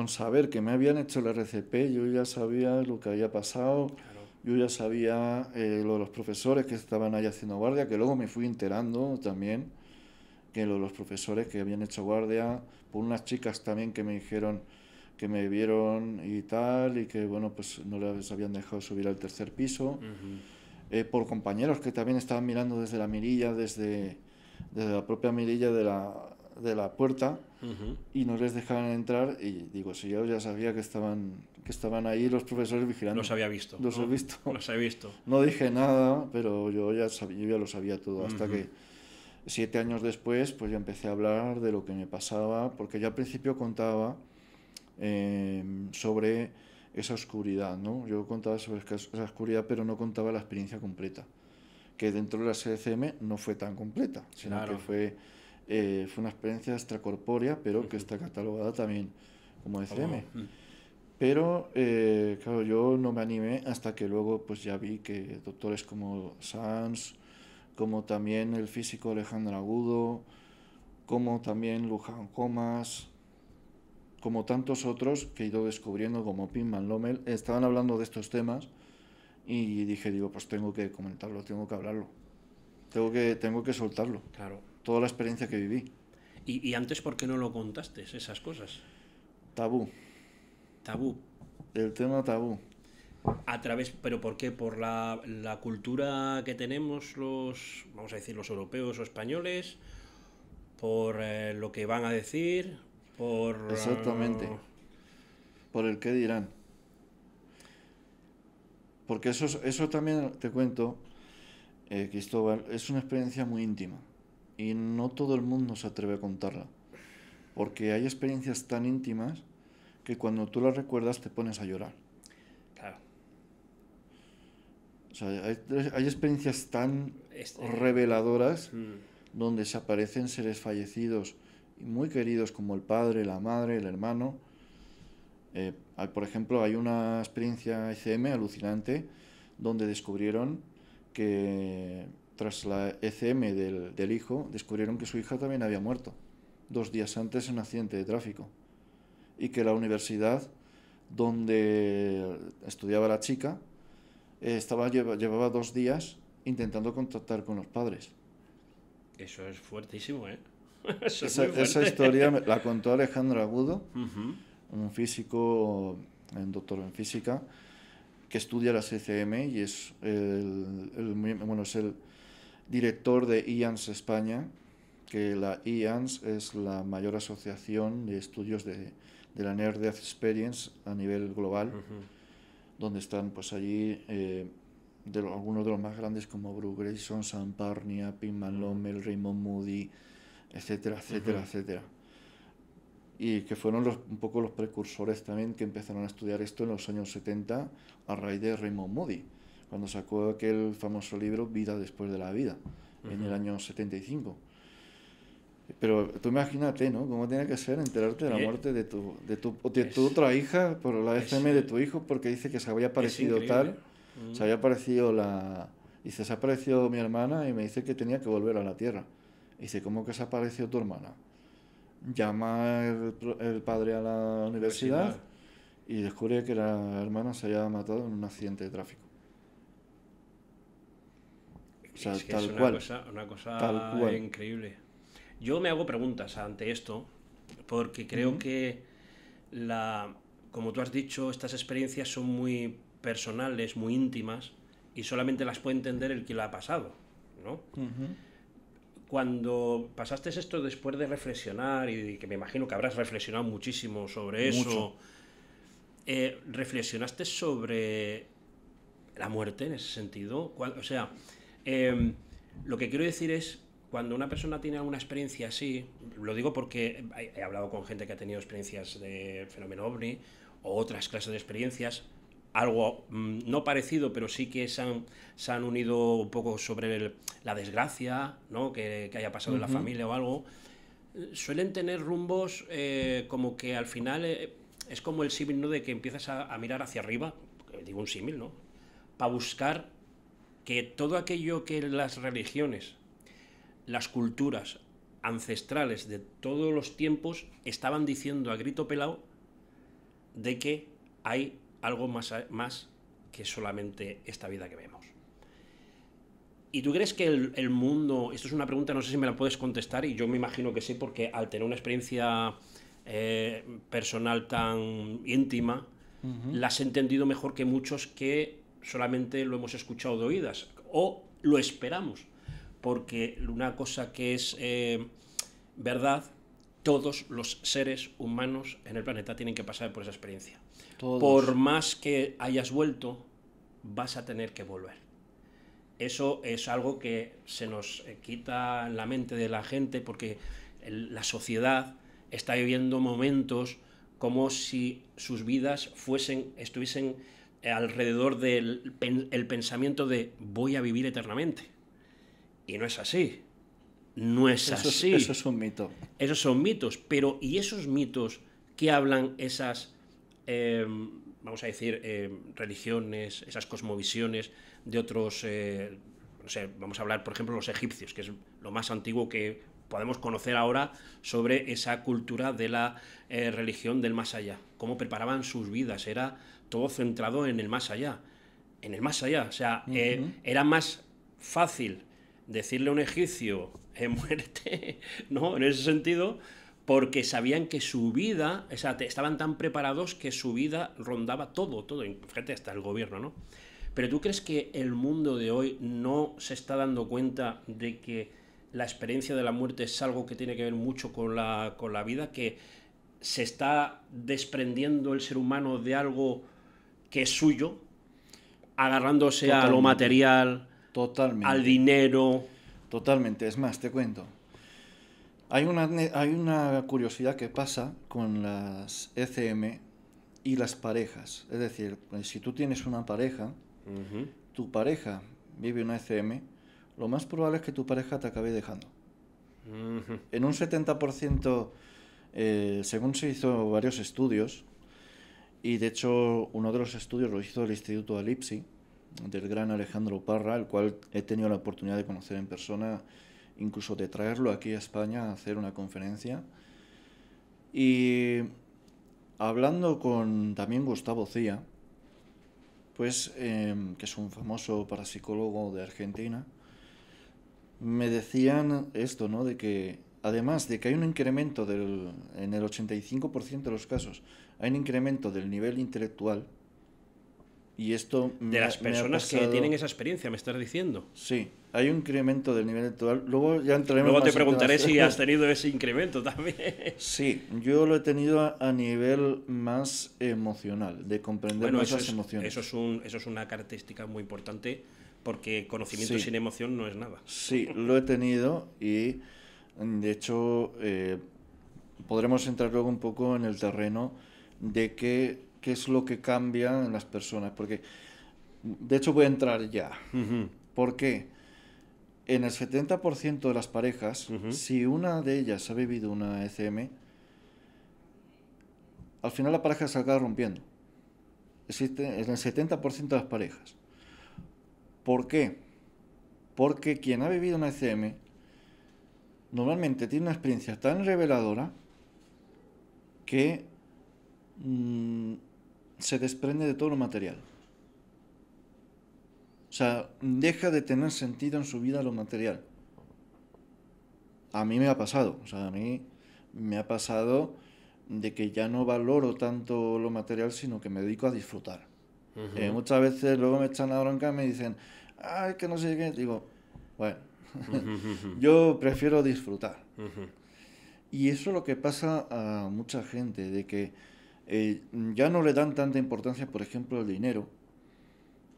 saber que me habían hecho la RCP, yo ya sabía lo que había pasado. Claro. Yo ya sabía lo de los profesores que estaban ahí haciendo guardia, que luego me fui enterando también, que lo de los profesores que habían hecho guardia, por unas chicas también que me dijeron que me vieron y tal, y que bueno, pues no les habían dejado subir al tercer piso, por compañeros que también estaban mirando desde la mirilla, desde la propia mirilla de la puerta, y no les dejaban entrar. Y digo, si yo ya sabía que estaban ahí los profesores vigilando. Los había visto. Los he visto. Los he visto. No dije nada, pero yo ya lo sabía todo, hasta que 7 años después pues ya empecé a hablar de lo que me pasaba, porque yo al principio contaba sobre esa oscuridad, ¿no? Yo contaba sobre esa oscuridad, pero no contaba la experiencia completa, que dentro de la SCM no fue tan completa, sino Claro. que fue una experiencia extracorpórea, pero que está catalogada también como ECM. Pero, claro, yo no me animé hasta que luego pues ya vi que doctores como Sanz, como también el físico Alejandro Agudo, como también Luján Comas, como tantos otros que he ido descubriendo, como Pimman Lommel, estaban hablando de estos temas y dije, digo, pues tengo que comentarlo, tengo que hablarlo, tengo que soltarlo, Claro. toda la experiencia que viví. ¿Y antes por qué no lo contaste, esas cosas? Tabú, Tabú. el tema tabú. ¿Pero por qué? ¿Por la cultura que tenemos los, vamos a decir, los europeos o españoles? ¿Por lo que van a decir? ¿Por...? Exactamente, por el qué dirán. Porque eso también te cuento, Cristóbal, es una experiencia muy íntima y no todo el mundo se atreve a contarla. Porque hay experiencias tan íntimas que cuando tú las recuerdas te pones a llorar. Claro. O sea, hay experiencias tan reveladoras Mm. donde se aparecen seres fallecidos y muy queridos como el padre, la madre, el hermano. Por ejemplo, hay una experiencia ECM alucinante donde descubrieron que tras la ECM del hijo, descubrieron que su hija también había muerto 2 días antes en un accidente de tráfico y que la universidad donde estudiaba la chica llevaba 2 días intentando contactar con los padres. Eso es fuertísimo, ¿eh? Eso es Esa, muy fuerte. esa historia la contó Alejandro Agudo, Uh-huh. un físico, un doctor en física, que estudia la CCM y es es el director de IANS España, que la IANS es la mayor asociación de estudios de la Near Death Experience a nivel global, donde están pues allí algunos de los más grandes como Bruce Grayson, Sam Parnia, Pimman Lommel, Raymond Moody, etcétera, etcétera, etcétera. Y que fueron un poco los precursores también que empezaron a estudiar esto en los años 70 a raíz de Raymond Moody, cuando sacó aquel famoso libro Vida después de la vida, en el año 75. Pero tú imagínate, ¿no? Cómo tiene que ser enterarte de la muerte de tu otra hija por la ECM de tu hijo porque dice que se había aparecido tal, se había aparecido dice, se ha aparecido mi hermana y me dice que tenía que volver a la tierra. Y dice, ¿cómo que se ha aparecido tu hermana? Llama el padre a la universidad y descubre que la hermana se había matado en un accidente de tráfico. O sea, es que tal es cual. Una cosa Tal cual. increíble. Yo me hago preguntas ante esto, porque creo que, como tú has dicho, estas experiencias son muy personales, muy íntimas, y solamente las puede entender el que lo ha pasado, ¿no? Cuando pasaste esto después de reflexionar, y que me imagino que habrás reflexionado muchísimo sobre eso, ¿reflexionaste sobre la muerte en ese sentido? O sea, lo que quiero decir es, cuando una persona tiene alguna experiencia así, lo digo porque he hablado con gente que ha tenido experiencias de fenómeno OVNI o otras clases de experiencias, algo no parecido, pero sí que se han unido un poco sobre la desgracia, ¿no? que haya pasado en la familia o algo, suelen tener rumbos como que al final es como el símil, ¿no? De que empiezas a mirar hacia arriba, digo un símil, ¿no? Para buscar que todo aquello que las religiones, las culturas ancestrales de todos los tiempos estaban diciendo a grito pelado de que hay algo más que solamente esta vida que vemos. ¿Y tú crees que el mundo, esto es una pregunta, no sé si me la puedes contestar, y yo me imagino que sí, porque al tener una experiencia personal tan íntima, la has entendido mejor que muchos que solamente lo hemos escuchado de oídas, o lo esperamos, porque una cosa que es verdad, todos los seres humanos en el planeta tienen que pasar por esa experiencia. Todos. Por más que hayas vuelto, vas a tener que volver. Eso es algo que se nos quita en la mente de la gente porque la sociedad está viviendo momentos como si sus vidas estuviesen alrededor del el pensamiento de voy a vivir eternamente. Y no es así. No es así. Eso es un mito. Esos son mitos. Pero, ¿y esos mitos que hablan esas, vamos a decir, religiones, esas cosmovisiones de otros, no sé, vamos a hablar, por ejemplo, los egipcios, que es lo más antiguo que podemos conocer ahora sobre esa cultura de la religión del más allá? ¿Cómo preparaban sus vidas? Era todo centrado en el más allá. En el más allá. O sea, era más fácil decirle a un egipcio, muérete, ¿no? En ese sentido, porque sabían que su vida, o sea, estaban tan preparados que su vida rondaba todo, fíjate, hasta el gobierno, ¿no? Pero ¿tú crees que el mundo de hoy no se está dando cuenta de que la experiencia de la muerte es algo que tiene que ver mucho con la vida, que se está desprendiendo el ser humano de algo que es suyo, agarrándose Totalmente. a lo material, Totalmente. al dinero? Totalmente. Es más, te cuento. Hay una curiosidad que pasa con las ECM y las parejas. Es decir, si tú tienes una pareja, tu pareja vive una ECM, lo más probable es que tu pareja te acabe dejando. En un 70%, según se hizo varios estudios, y de hecho uno de los estudios lo hizo el Instituto Alipsi, del gran Alejandro Parra, el cual he tenido la oportunidad de conocer en persona, incluso de traerlo aquí a España a hacer una conferencia. Y hablando con también Gustavo Cía, pues, que es un famoso parapsicólogo de Argentina, me decían esto, ¿no? De que además de que hay un incremento en el 85% de los casos, hay un incremento del nivel intelectual. Y esto de las personas que tienen esa experiencia, me estás diciendo. Sí, hay un incremento del nivel intelectual. Luego ya entraremos. Luego te preguntaré si has tenido ese incremento también. Sí, yo lo he tenido a nivel más emocional, de comprender más las emociones. Eso es una característica muy importante, porque conocimiento sin emoción no es nada. Sí, lo he tenido y de hecho podremos entrar luego un poco en el terreno de qué es lo que cambia en las personas, porque de hecho voy a entrar ya. ¿Por qué? En el 70% de las parejas, si una de ellas ha vivido una ECM, al final la pareja se acaba rompiendo. Existe en el 70% de las parejas. ¿Por qué? Porque quien ha vivido una ECM normalmente tiene una experiencia tan reveladora que se desprende de todo lo material. O sea, deja de tener sentido en su vida lo material. A mí me ha pasado. O sea, a mí me ha pasado de que ya no valoro tanto lo material, sino que me dedico a disfrutar. Muchas veces luego me echan la bronca y me dicen, ay, que no sé qué. Digo, bueno, yo prefiero disfrutar. Y eso es lo que pasa a mucha gente, de que ya no le dan tanta importancia, por ejemplo, al dinero,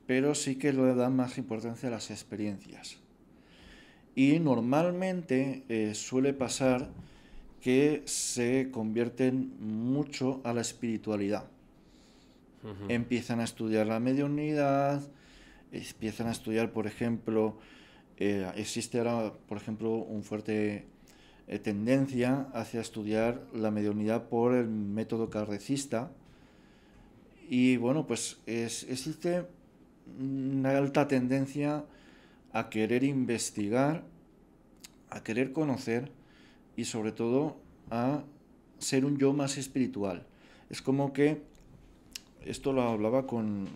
pero sí que le dan más importancia a las experiencias. Y normalmente suele pasar que se convierten mucho a la espiritualidad. Empiezan a estudiar la mediunidad, empiezan a estudiar, por ejemplo, existe ahora, por ejemplo, un fuerte tendencia hacia estudiar la mediunidad por el método kardecista. Y bueno, pues existe una alta tendencia a querer investigar, a querer conocer y sobre todo a ser un yo más espiritual. Es como que, esto lo hablaba con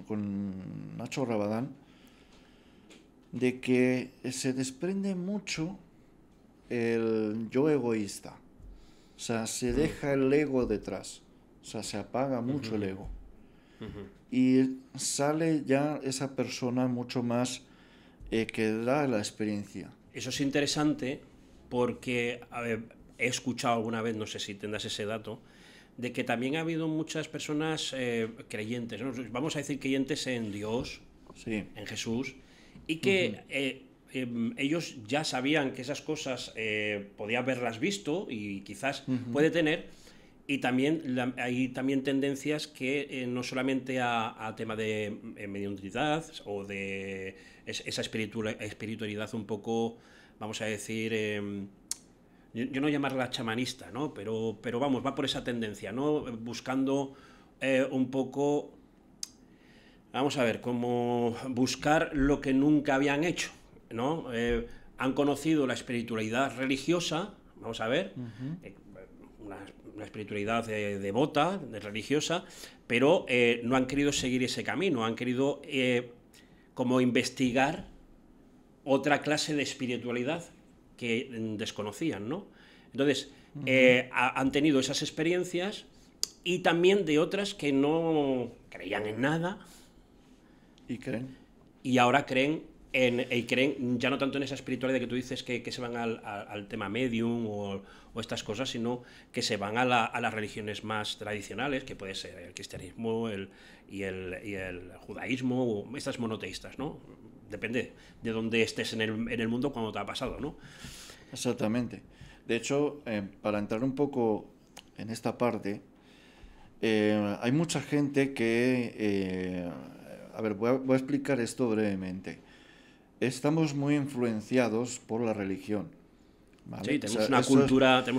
Nacho Rabadán, de que se desprende mucho el yo egoísta. O sea, se deja el ego detrás. O sea, se apaga mucho el ego. Y sale ya esa persona mucho más que da la experiencia. Eso es interesante porque he escuchado alguna vez, no sé si tendrás ese dato, de que también ha habido muchas personas creyentes, ¿no? Vamos a decir creyentes en Dios, sí, en Jesús, y que ellos ya sabían que esas cosas podía haberlas visto y quizás puede tener, Y también hay también tendencias que no solamente a tema de mediunidad o de esa espiritualidad un poco, vamos a decir, yo no llamarla chamanista, ¿no? Pero vamos, va por esa tendencia, ¿no? Buscando un poco, vamos a ver, como buscar lo que nunca habían hecho, ¿no? Han conocido la espiritualidad religiosa, vamos a ver, una, una espiritualidad devota, religiosa, pero no han querido seguir ese camino, han querido como investigar otra clase de espiritualidad que desconocían, ¿no? Entonces, han tenido esas experiencias y también de otras que no creían en nada. ¿Y creen? Y ahora creen y creen ya no tanto en esa espiritualidad que tú dices que se van al tema medium o estas cosas, sino que se van a las religiones más tradicionales, que puede ser el cristianismo y el judaísmo, o estas monoteístas, ¿no? Depende de dónde estés en el mundo cuando te ha pasado, ¿no? Exactamente. De hecho, para entrar un poco en esta parte, hay mucha gente que... a ver, voy a explicar esto brevemente. Estamos muy influenciados por la religión, ¿vale? Sí, tenemos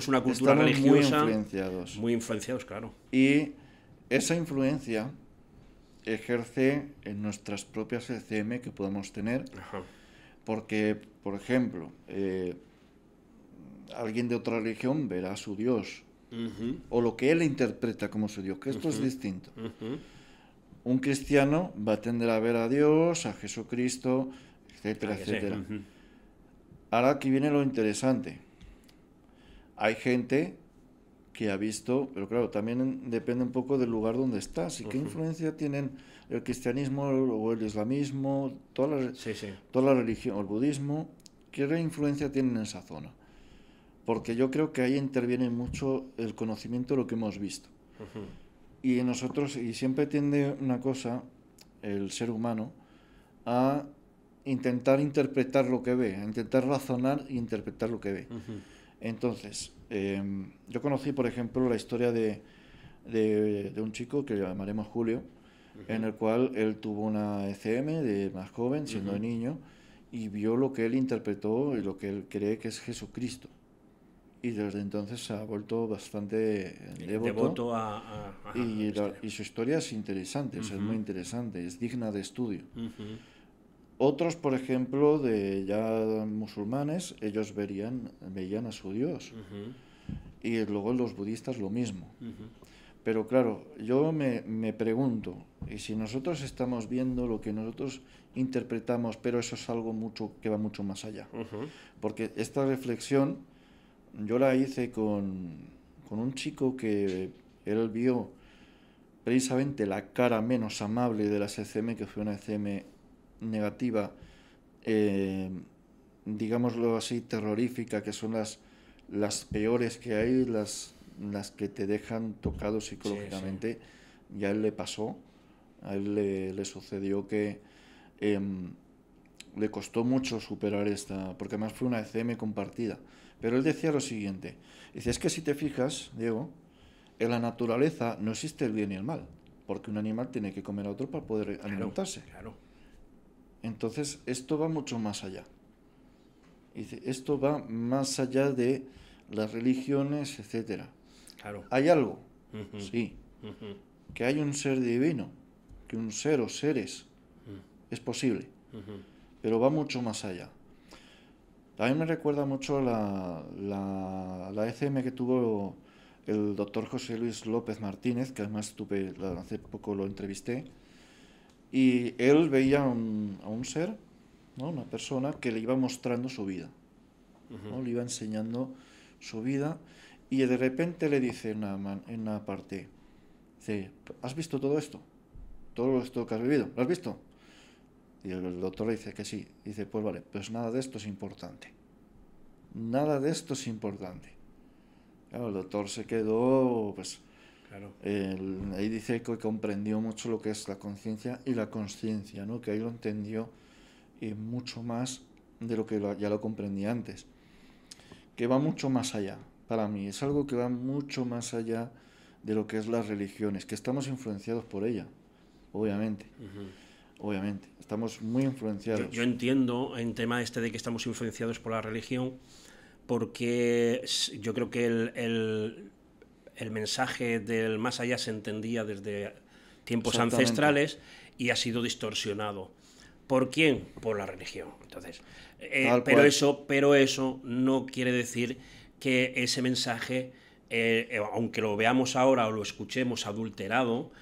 una cultura religiosa. Muy influenciados, claro. Y esa influencia ejerce en nuestras propias ECM que podemos tener. Ajá. Porque, por ejemplo, alguien de otra religión verá a su Dios, o lo que él interpreta como su Dios, que esto es distinto. Un cristiano va a tender a ver a Dios, a Jesucristo, etcétera, etcétera. Sí. Ahora aquí viene lo interesante. Hay gente que ha visto, pero claro, también depende un poco del lugar donde estás y qué influencia tienen el cristianismo o el islamismo, toda la religión, o el budismo, qué influencia tienen en esa zona. Porque yo creo que ahí interviene mucho el conocimiento de lo que hemos visto. Y nosotros, y siempre tiende una cosa, el ser humano, a intentar interpretar lo que ve, a intentar razonar e interpretar lo que ve. Entonces, yo conocí, por ejemplo, la historia de un chico que llamaremos Julio, en el cual él tuvo una ECM de más joven, siendo niño, y vio lo que él interpretó y lo que él cree que es Jesucristo. Y desde entonces se ha vuelto bastante devoto y su historia es interesante, es muy interesante, es digna de estudio. Otros, por ejemplo, de ya musulmanes, ellos veían a su Dios. Y luego los budistas lo mismo. Pero claro, yo me pregunto, y si nosotros estamos viendo lo que nosotros interpretamos, pero eso es algo que va mucho más allá. Porque esta reflexión yo la hice con un chico que él vio precisamente la cara menos amable de las ECM, que fue una ECM negativa, digámoslo así, terrorífica, que son las peores que hay, las que te dejan tocado psicológicamente. Y a él le pasó, a él le sucedió que le costó mucho superar porque además fue una ECM compartida. Pero él decía lo siguiente, dice, es que si te fijas, Diego, en la naturaleza no existe el bien y el mal, porque un animal tiene que comer a otro para poder alimentarse. Claro. Entonces, esto va mucho más allá. Dice, esto va más allá de las religiones, etcétera. Claro. ¿Hay algo? Sí. Que hay un ser divino, que un ser o seres es posible, pero va mucho más allá. También me recuerda mucho la ECM que tuvo el doctor José Luis López Martínez, que además hace poco lo entrevisté, y él veía a un ser, ¿no? Una persona que le iba mostrando su vida, ¿no? Le iba enseñando su vida, y de repente le dice en una parte, dice, ¿has visto todo esto? ¿Todo esto que has vivido? ¿Lo has visto? Y el doctor le dice que sí. Dice, pues vale, pues nada de esto es importante. Nada de esto es importante. Claro, el doctor se quedó, pues... Claro. Ahí dice que comprendió mucho lo que es la conciencia y la consciencia, ¿no? Que ahí lo entendió mucho más de lo que ya lo comprendía antes. Que va mucho más allá, para mí. Es algo que va mucho más allá de lo que es las religiones, que estamos influenciados por ella, obviamente. Obviamente, estamos muy influenciados. Yo entiendo en tema de que estamos influenciados por la religión, porque yo creo que el mensaje del más allá se entendía desde tiempos ancestrales y ha sido distorsionado. ¿Por quién? Por la religión. Entonces, pero eso no quiere decir que ese mensaje, aunque lo veamos ahora o lo escuchemos adulterado,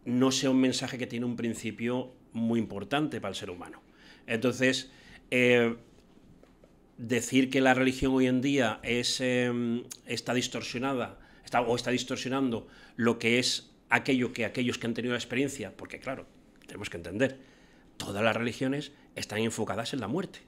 no sea un mensaje que tiene un principio muy importante para el ser humano. Entonces, decir que la religión hoy en día está distorsionada, está distorsionando lo que es aquellos que han tenido la experiencia, porque claro, tenemos que entender, todas las religiones están enfocadas en la muerte.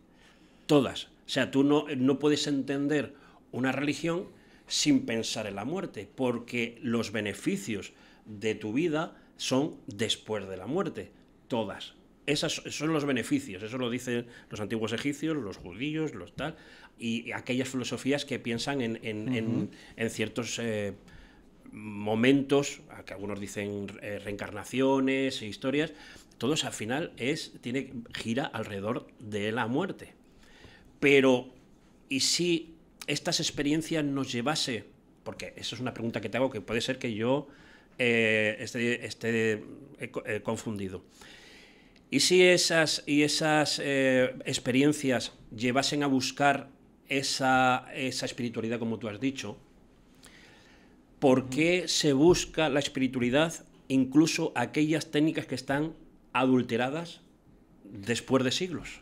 Todas. O sea, tú no puedes entender una religión sin pensar en la muerte, porque los beneficios de tu vida son después de la muerte. Todas. Esos son los beneficios, eso lo dicen los antiguos egipcios, los judíos, los tal, y aquellas filosofías que piensan en ciertos momentos, que algunos dicen reencarnaciones e historias, todos al final gira alrededor de la muerte. Pero, ¿y si estas experiencias nos llevase? Porque eso es una pregunta que te hago, que puede ser que yo esté confundido. ¿Y si esas experiencias llevasen a buscar esa espiritualidad, como tú has dicho? ¿Por qué se busca la espiritualidad, incluso aquellas técnicas que están adulteradas después de siglos?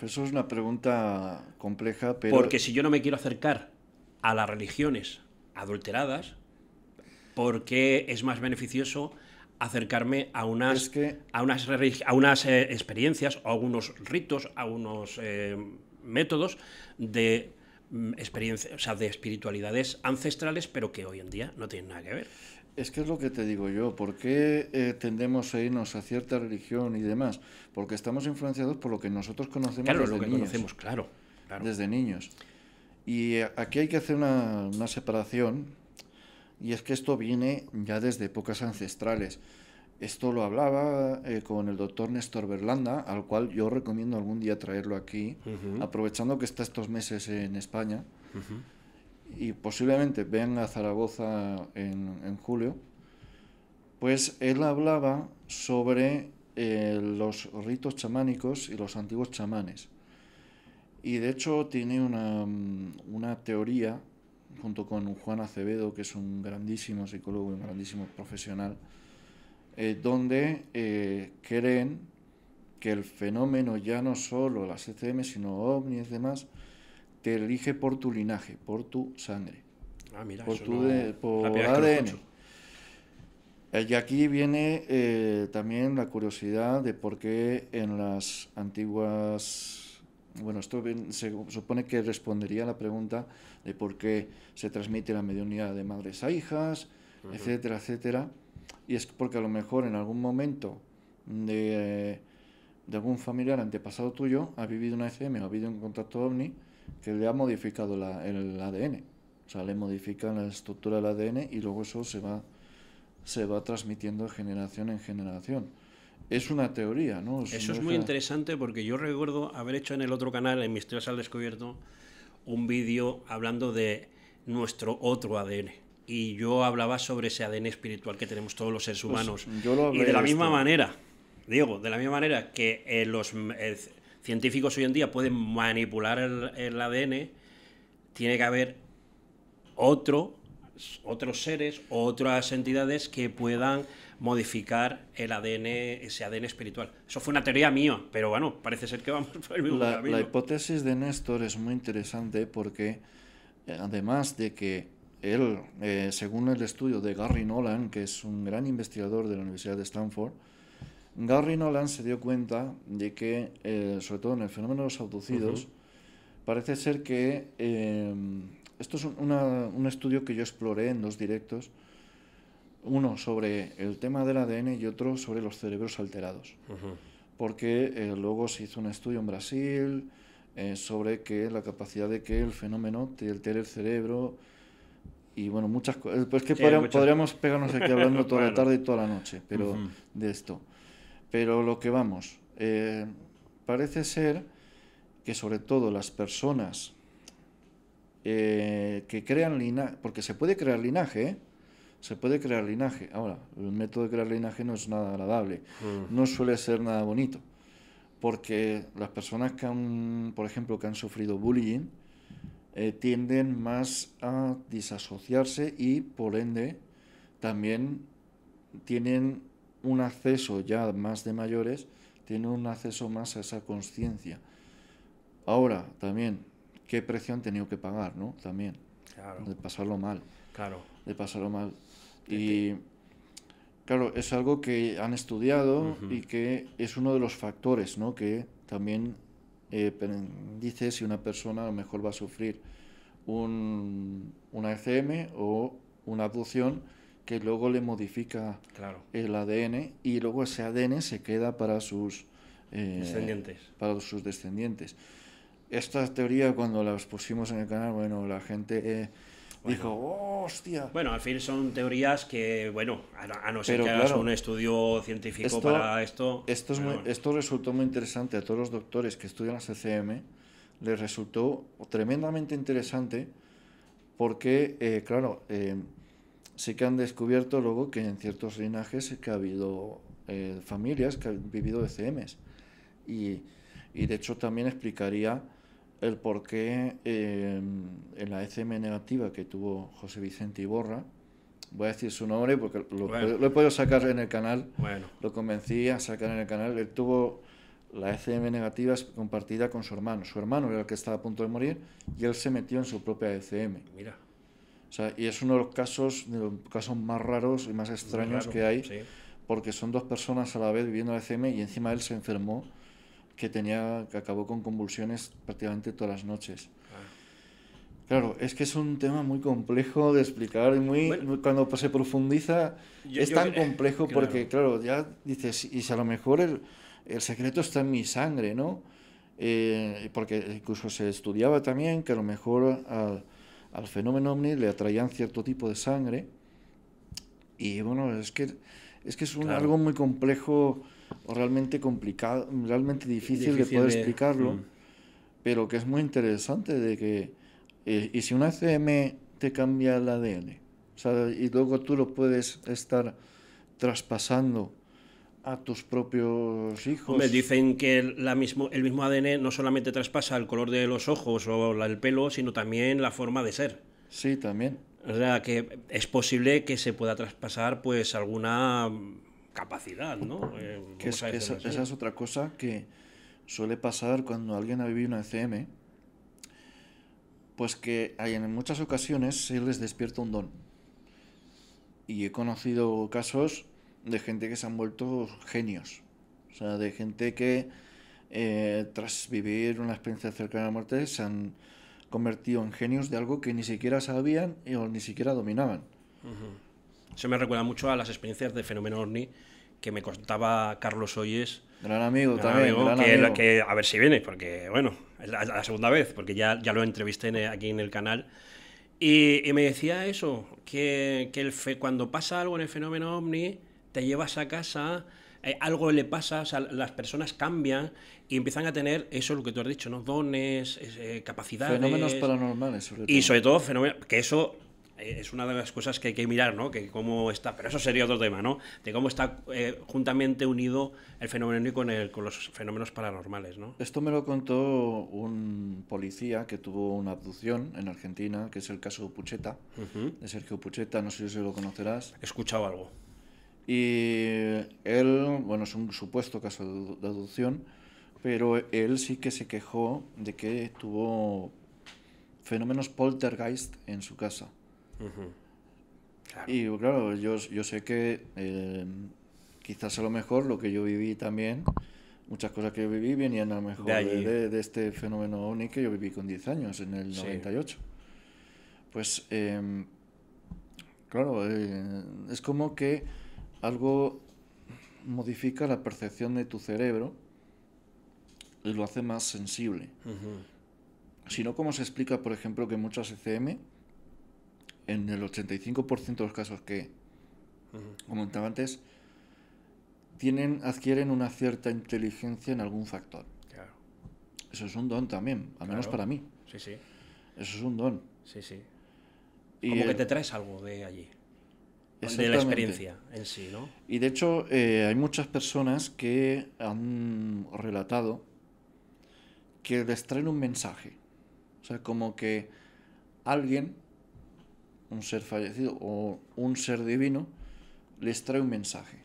Eso es una pregunta compleja, pero... Porque si yo no me quiero acercar a las religiones adulteradas, ¿por qué es más beneficioso acercarme a unas experiencias, o a algunos ritos, a unos métodos de experiencia, o sea, de espiritualidades ancestrales, pero que hoy en día no tienen nada que ver? Es que es lo que te digo yo, ¿por qué tendemos a irnos a cierta religión y demás? Porque estamos influenciados por lo que nosotros conocemos desde niños. Conocemos, claro. Desde niños. Y aquí hay que hacer una separación, y es que esto viene ya desde épocas ancestrales. Esto lo hablaba con el doctor Néstor Berlanda, al cual yo recomiendo algún día traerlo aquí, aprovechando que está estos meses en España. Y posiblemente venga a Zaragoza en julio, pues él hablaba sobre los ritos chamánicos y los antiguos chamanes. Y de hecho tiene una teoría, junto con Juan Acevedo, que es un grandísimo psicólogo y un grandísimo profesional, donde creen que el fenómeno, ya no solo las ECM, sino ovnis y demás, te elige por tu linaje, por tu sangre, mira, por ADN. Y aquí viene también la curiosidad de por qué en las antiguas... Bueno, esto se supone que respondería a la pregunta de por qué se transmite la mediunidad de madres a hijas, etcétera, etcétera. Y es porque a lo mejor en algún momento de algún familiar antepasado tuyo ha vivido una ECM o ha habido un contacto ovni que le ha modificado el ADN. O sea, le modifican la estructura del ADN y luego eso se va transmitiendo de generación en generación. Es una teoría, ¿no? Eso es muy interesante, porque yo recuerdo haber hecho en el otro canal, en Misterios al Descubierto, un vídeo hablando de nuestro otro ADN. Y yo hablaba sobre ese ADN espiritual que tenemos todos los seres humanos. Pues y de la misma manera, de la misma manera que los científicos hoy en día pueden manipular el ADN, tiene que haber otros seres, otras entidades que puedan modificar el ADN, ese ADN espiritual. Eso fue una teoría mía, pero bueno, parece ser que vamos por el mismo camino. La hipótesis de Néstor es muy interesante porque, además de que él, según el estudio de Gary Nolan, que es un gran investigador de la Universidad de Stanford, Gary Nolan se dio cuenta de que, sobre todo en el fenómeno de los abducidos, parece ser que esto es un estudio que yo exploré en 2 directos, uno sobre el tema del ADN y otro sobre los cerebros alterados, porque luego se hizo un estudio en Brasil sobre que la capacidad de que el fenómeno te altere el cerebro y bueno, muchas cosas. Pues que Sí, podríamos pegarnos aquí hablando toda la Bueno. tarde y toda la noche, pero de esto. Pero lo que vamos, parece ser que sobre todo las personas que crean linaje, porque se puede crear linaje, ¿eh? Se puede crear linaje. Ahora, el método de crear linaje no es nada agradable, no suele ser nada bonito, porque las personas que han, por ejemplo, que han sufrido bullying, tienden más a disasociarse y, por ende, también tienen un acceso ya más de mayores, tienen un acceso más a esa conciencia. Ahora, también, ¿qué precio han tenido que pagar, no? También, Claro, de pasarlo mal, claro. de pasarlo mal. Y, claro, es algo que han estudiado y que es uno de los factores, ¿no? Que también dice si una persona a lo mejor va a sufrir una ECM o una abducción que luego le modifica Claro. el ADN y luego ese ADN se queda Descendientes. para sus descendientes. Esta teoría cuando la pusimos en el canal, bueno, la gente dijo, oh, hostia. Bueno, al fin son teorías que, bueno, a no ser Pero que hagas claro, un estudio científico para esto. Esto resultó muy interesante a todos los doctores que estudian las ECM, les resultó tremendamente interesante porque, claro, sí que han descubierto luego que en ciertos linajes sí que ha habido familias que han vivido ECMs y de hecho también explicaría el por qué en la ECM negativa que tuvo José Vicente Iborra, voy a decir su nombre porque lo he podido sacar en el canal, lo convencí a sacar en el canal, él tuvo la ECM negativa compartida con su hermano era el que estaba a punto de morir y él se metió en su propia ECM. Mira. O sea, y es uno de los casos más raros y más extraños que hay, sí. porque son dos personas a la vez viviendo la ECM y encima él se enfermó, que acabó con convulsiones prácticamente todas las noches. Claro, es que es un tema muy complejo de explicar y cuando se profundiza es tan complejo porque, claro, ya dices, y si a lo mejor el secreto está en mi sangre, ¿no? Porque incluso se estudiaba también que a lo mejor al fenómeno ovni le atraían cierto tipo de sangre y bueno, es que es algo muy complejo, realmente complicado, realmente difícil de poder explicarlo, pero que es muy interesante de que y si una ECM te cambia el ADN, o sea, y luego tú lo puedes estar traspasando a tus propios hijos. Hombre, dicen que el mismo ADN no solamente traspasa el color de los ojos o el pelo, sino también la forma de ser. Sí, también. O sea, que es posible que se pueda traspasar pues alguna capacidad, ¿no? Esa es otra cosa que suele pasar cuando alguien ha vivido una ECM, pues que en muchas ocasiones se les despierta un don. Y he conocido casos de gente que se han vuelto genios. O sea, de gente que tras vivir una experiencia cercana a la muerte se han convertido en genios de algo que ni siquiera sabían o ni siquiera dominaban. Eso me recuerda mucho a las experiencias de fenómeno ovni que me contaba Carlos Hoyes. Gran amigo también, gran amigo. Que a ver si viene, porque bueno, es la segunda vez, porque ya lo entrevisté aquí en el canal. Y me decía eso, que cuando pasa algo en el fenómeno ovni, te llevas a casa, algo le pasa, o sea, las personas cambian y empiezan a tener eso, lo que tú has dicho, ¿no? Dones, capacidades. Fenómenos paranormales, sobre todo. Y sobre todo, que eso es una de las cosas que hay que mirar, ¿no? Que cómo está, pero eso sería otro tema, ¿no? De cómo está juntamente unido el fenómeno con los fenómenos paranormales, ¿no? Esto me lo contó un policía que tuvo una abducción en Argentina, que es el caso Pucheta, de Sergio Pucheta, no sé si lo conocerás. He escuchado algo. Y él, bueno, es un supuesto caso de abducción, pero él sí que se quejó de que tuvo fenómenos poltergeist en su casa. Claro. Y claro, yo sé que quizás a lo mejor lo que yo viví también, muchas cosas que yo viví venían a lo mejor de este fenómeno ovni que yo viví con 10 años, en el 98. Pues, claro, es como que algo modifica la percepción de tu cerebro y lo hace más sensible. Si no, ¿cómo se explica, por ejemplo, que muchas ECM en el 85% de los casos que comentaba antes, adquieren una cierta inteligencia en algún factor. Claro. Eso es un don también, al menos para mí. Sí, sí. Eso es un don. Sí, sí. Y Como que te traes algo de allí. De la experiencia en sí, ¿no? Y de hecho, hay muchas personas que han relatado que les traen un mensaje. O sea, como que alguien, un ser fallecido o un ser divino, les trae un mensaje.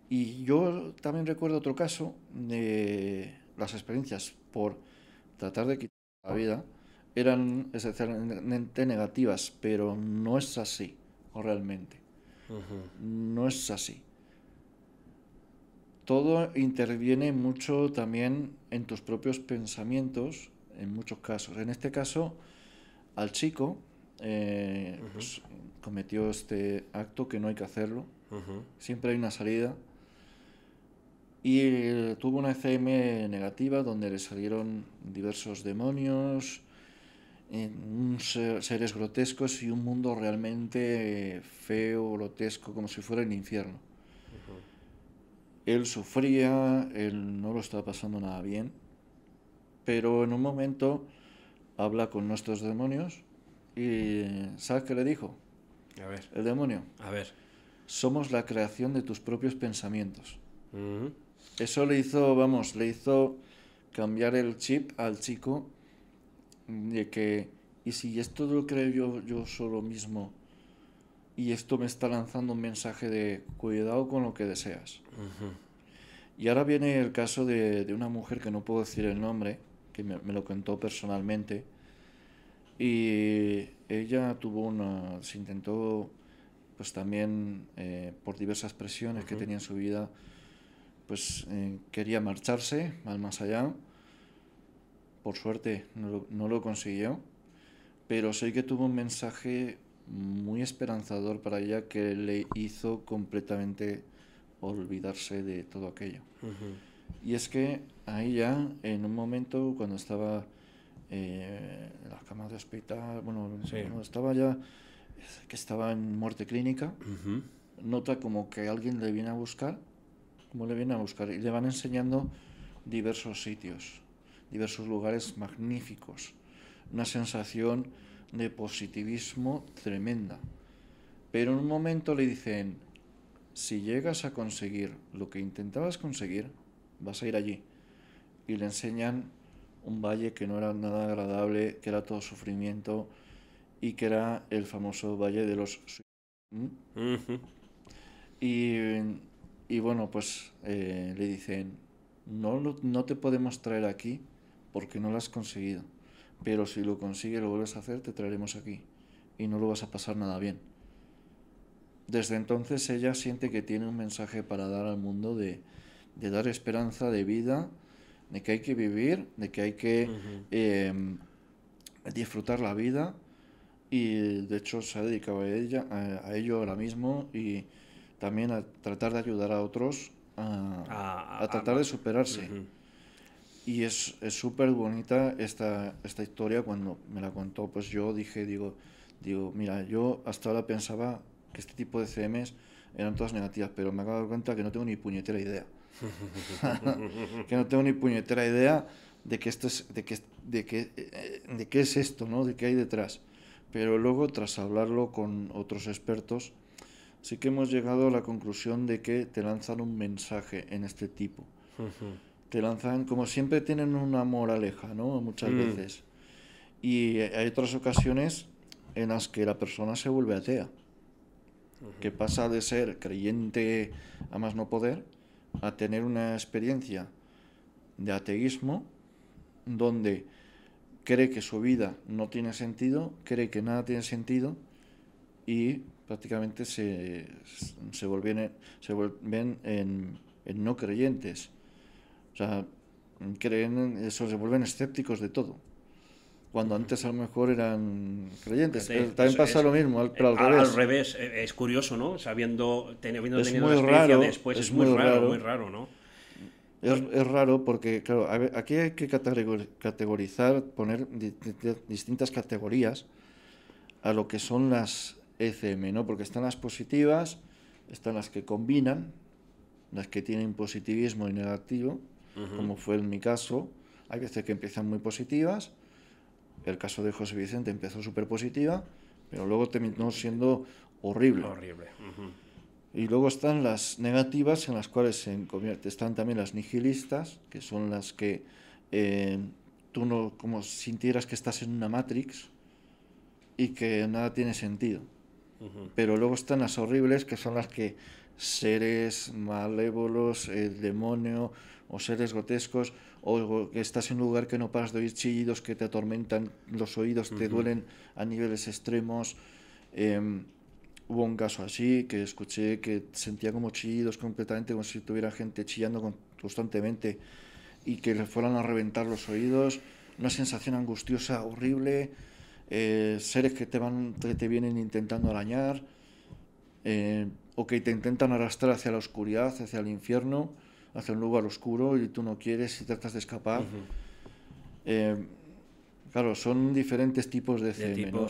Y yo también recuerdo otro caso de las experiencias por tratar de quitar la vida eran esencialmente negativas, pero no es así, realmente. No es así. Todo interviene mucho también en tus propios pensamientos, en muchos casos. En este caso, al chico pues, cometió este acto que no hay que hacerlo. Siempre hay una salida. Y tuvo una ECM negativa donde le salieron diversos demonios, seres grotescos y un mundo realmente feo, grotesco, como si fuera el infierno. Él sufría, él no lo estaba pasando nada bien, pero en un momento habla con nuestros demonios y ¿sabes qué le dijo? A ver. El demonio. A ver. Somos la creación de tus propios pensamientos. Eso le hizo cambiar el chip al chico de que, y si esto lo creo yo solo mismo y esto me está lanzando un mensaje de cuidado con lo que deseas. Y ahora viene el caso de una mujer que no puedo decir el nombre, que me lo contó personalmente, y ella se intentó, pues también por diversas presiones que tenía en su vida, pues quería marcharse al más allá. Por suerte no lo consiguió, pero sé que tuvo un mensaje muy esperanzador para ella que le hizo completamente olvidarse de todo aquello. Y es que ahí ya, en un momento, cuando estaba en la cama de hospital, cuando estaba ya, que estaba en muerte clínica, nota como que alguien le viene a buscar, y le van enseñando diversos sitios, diversos lugares magníficos, una sensación de positivismo tremenda. Pero en un momento le dicen, si llegas a conseguir lo que intentabas conseguir, vas a ir allí. Y le enseñan un valle que no era nada agradable, que era todo sufrimiento y que era el famoso Valle de los y bueno, pues le dicen, no te podemos traer aquí porque no lo has conseguido, pero si lo consigues, lo vuelves a hacer, te traeremos aquí y no lo vas a pasar nada bien. Desde entonces ella siente que tiene un mensaje para dar al mundo de dar esperanza, de vida, de que hay que vivir, de que hay que disfrutar la vida, y de hecho se ha dedicado a ello ahora mismo, y también a tratar de ayudar a otros a tratar de superarse. Y es súper bonita esta historia. Cuando me la contó, pues yo digo, mira, yo hasta ahora pensaba que este tipo de CMs eran todas negativas, pero me acabo de dar cuenta que no tengo ni puñetera idea. Que no tengo ni puñetera idea de que esto es, de qué es esto, ¿no? De qué hay detrás. Pero luego, tras hablarlo con otros expertos, sí que hemos llegado a la conclusión de que te lanzan un mensaje en este tipo. Te lanzan, como siempre tienen una moraleja, ¿no? Muchas veces. Y hay otras ocasiones en las que la persona se vuelve atea. Que pasa de ser creyente a más no poder a tener una experiencia de ateísmo donde cree que su vida no tiene sentido, cree que nada tiene sentido y prácticamente se vuelven en no creyentes. O sea, creen en eso, se vuelven escépticos de todo. Cuando antes a lo mejor eran creyentes. También pasa lo mismo, pero al revés. Al revés, es curioso, ¿no? Habiendo tenido la experiencia raro, después, es muy raro, ¿no? Es raro porque, claro, aquí hay que categorizar, poner distintas categorías a lo que son las ECM, ¿no? Porque están las positivas, están las que combinan, las que tienen positivismo y negativo, como fue en mi caso. Hay veces que empiezan muy positivas. El caso de José Vicente empezó súper positiva, pero luego terminó siendo horrible. Y luego están las negativas, en las cuales están también las nihilistas, que son las que tú no, como sintieras que estás en una Matrix y que nada tiene sentido. Pero luego están las horribles, que son las que seres malévolos, el demonio o seres grotescos, o que estás en un lugar que no paras de oír chillidos que te atormentan los oídos, te duelen a niveles extremos. Hubo un caso así, que escuché que sentía como chillidos completamente, como si tuviera gente chillando constantemente y que le fueran a reventar los oídos, una sensación angustiosa horrible, seres que te vienen intentando arañar, o que te intentan arrastrar hacia la oscuridad, hacia el infierno, hacia un lugar oscuro y tú no quieres y tratas de escapar. Claro, son diferentes tipos de ECM, ¿no?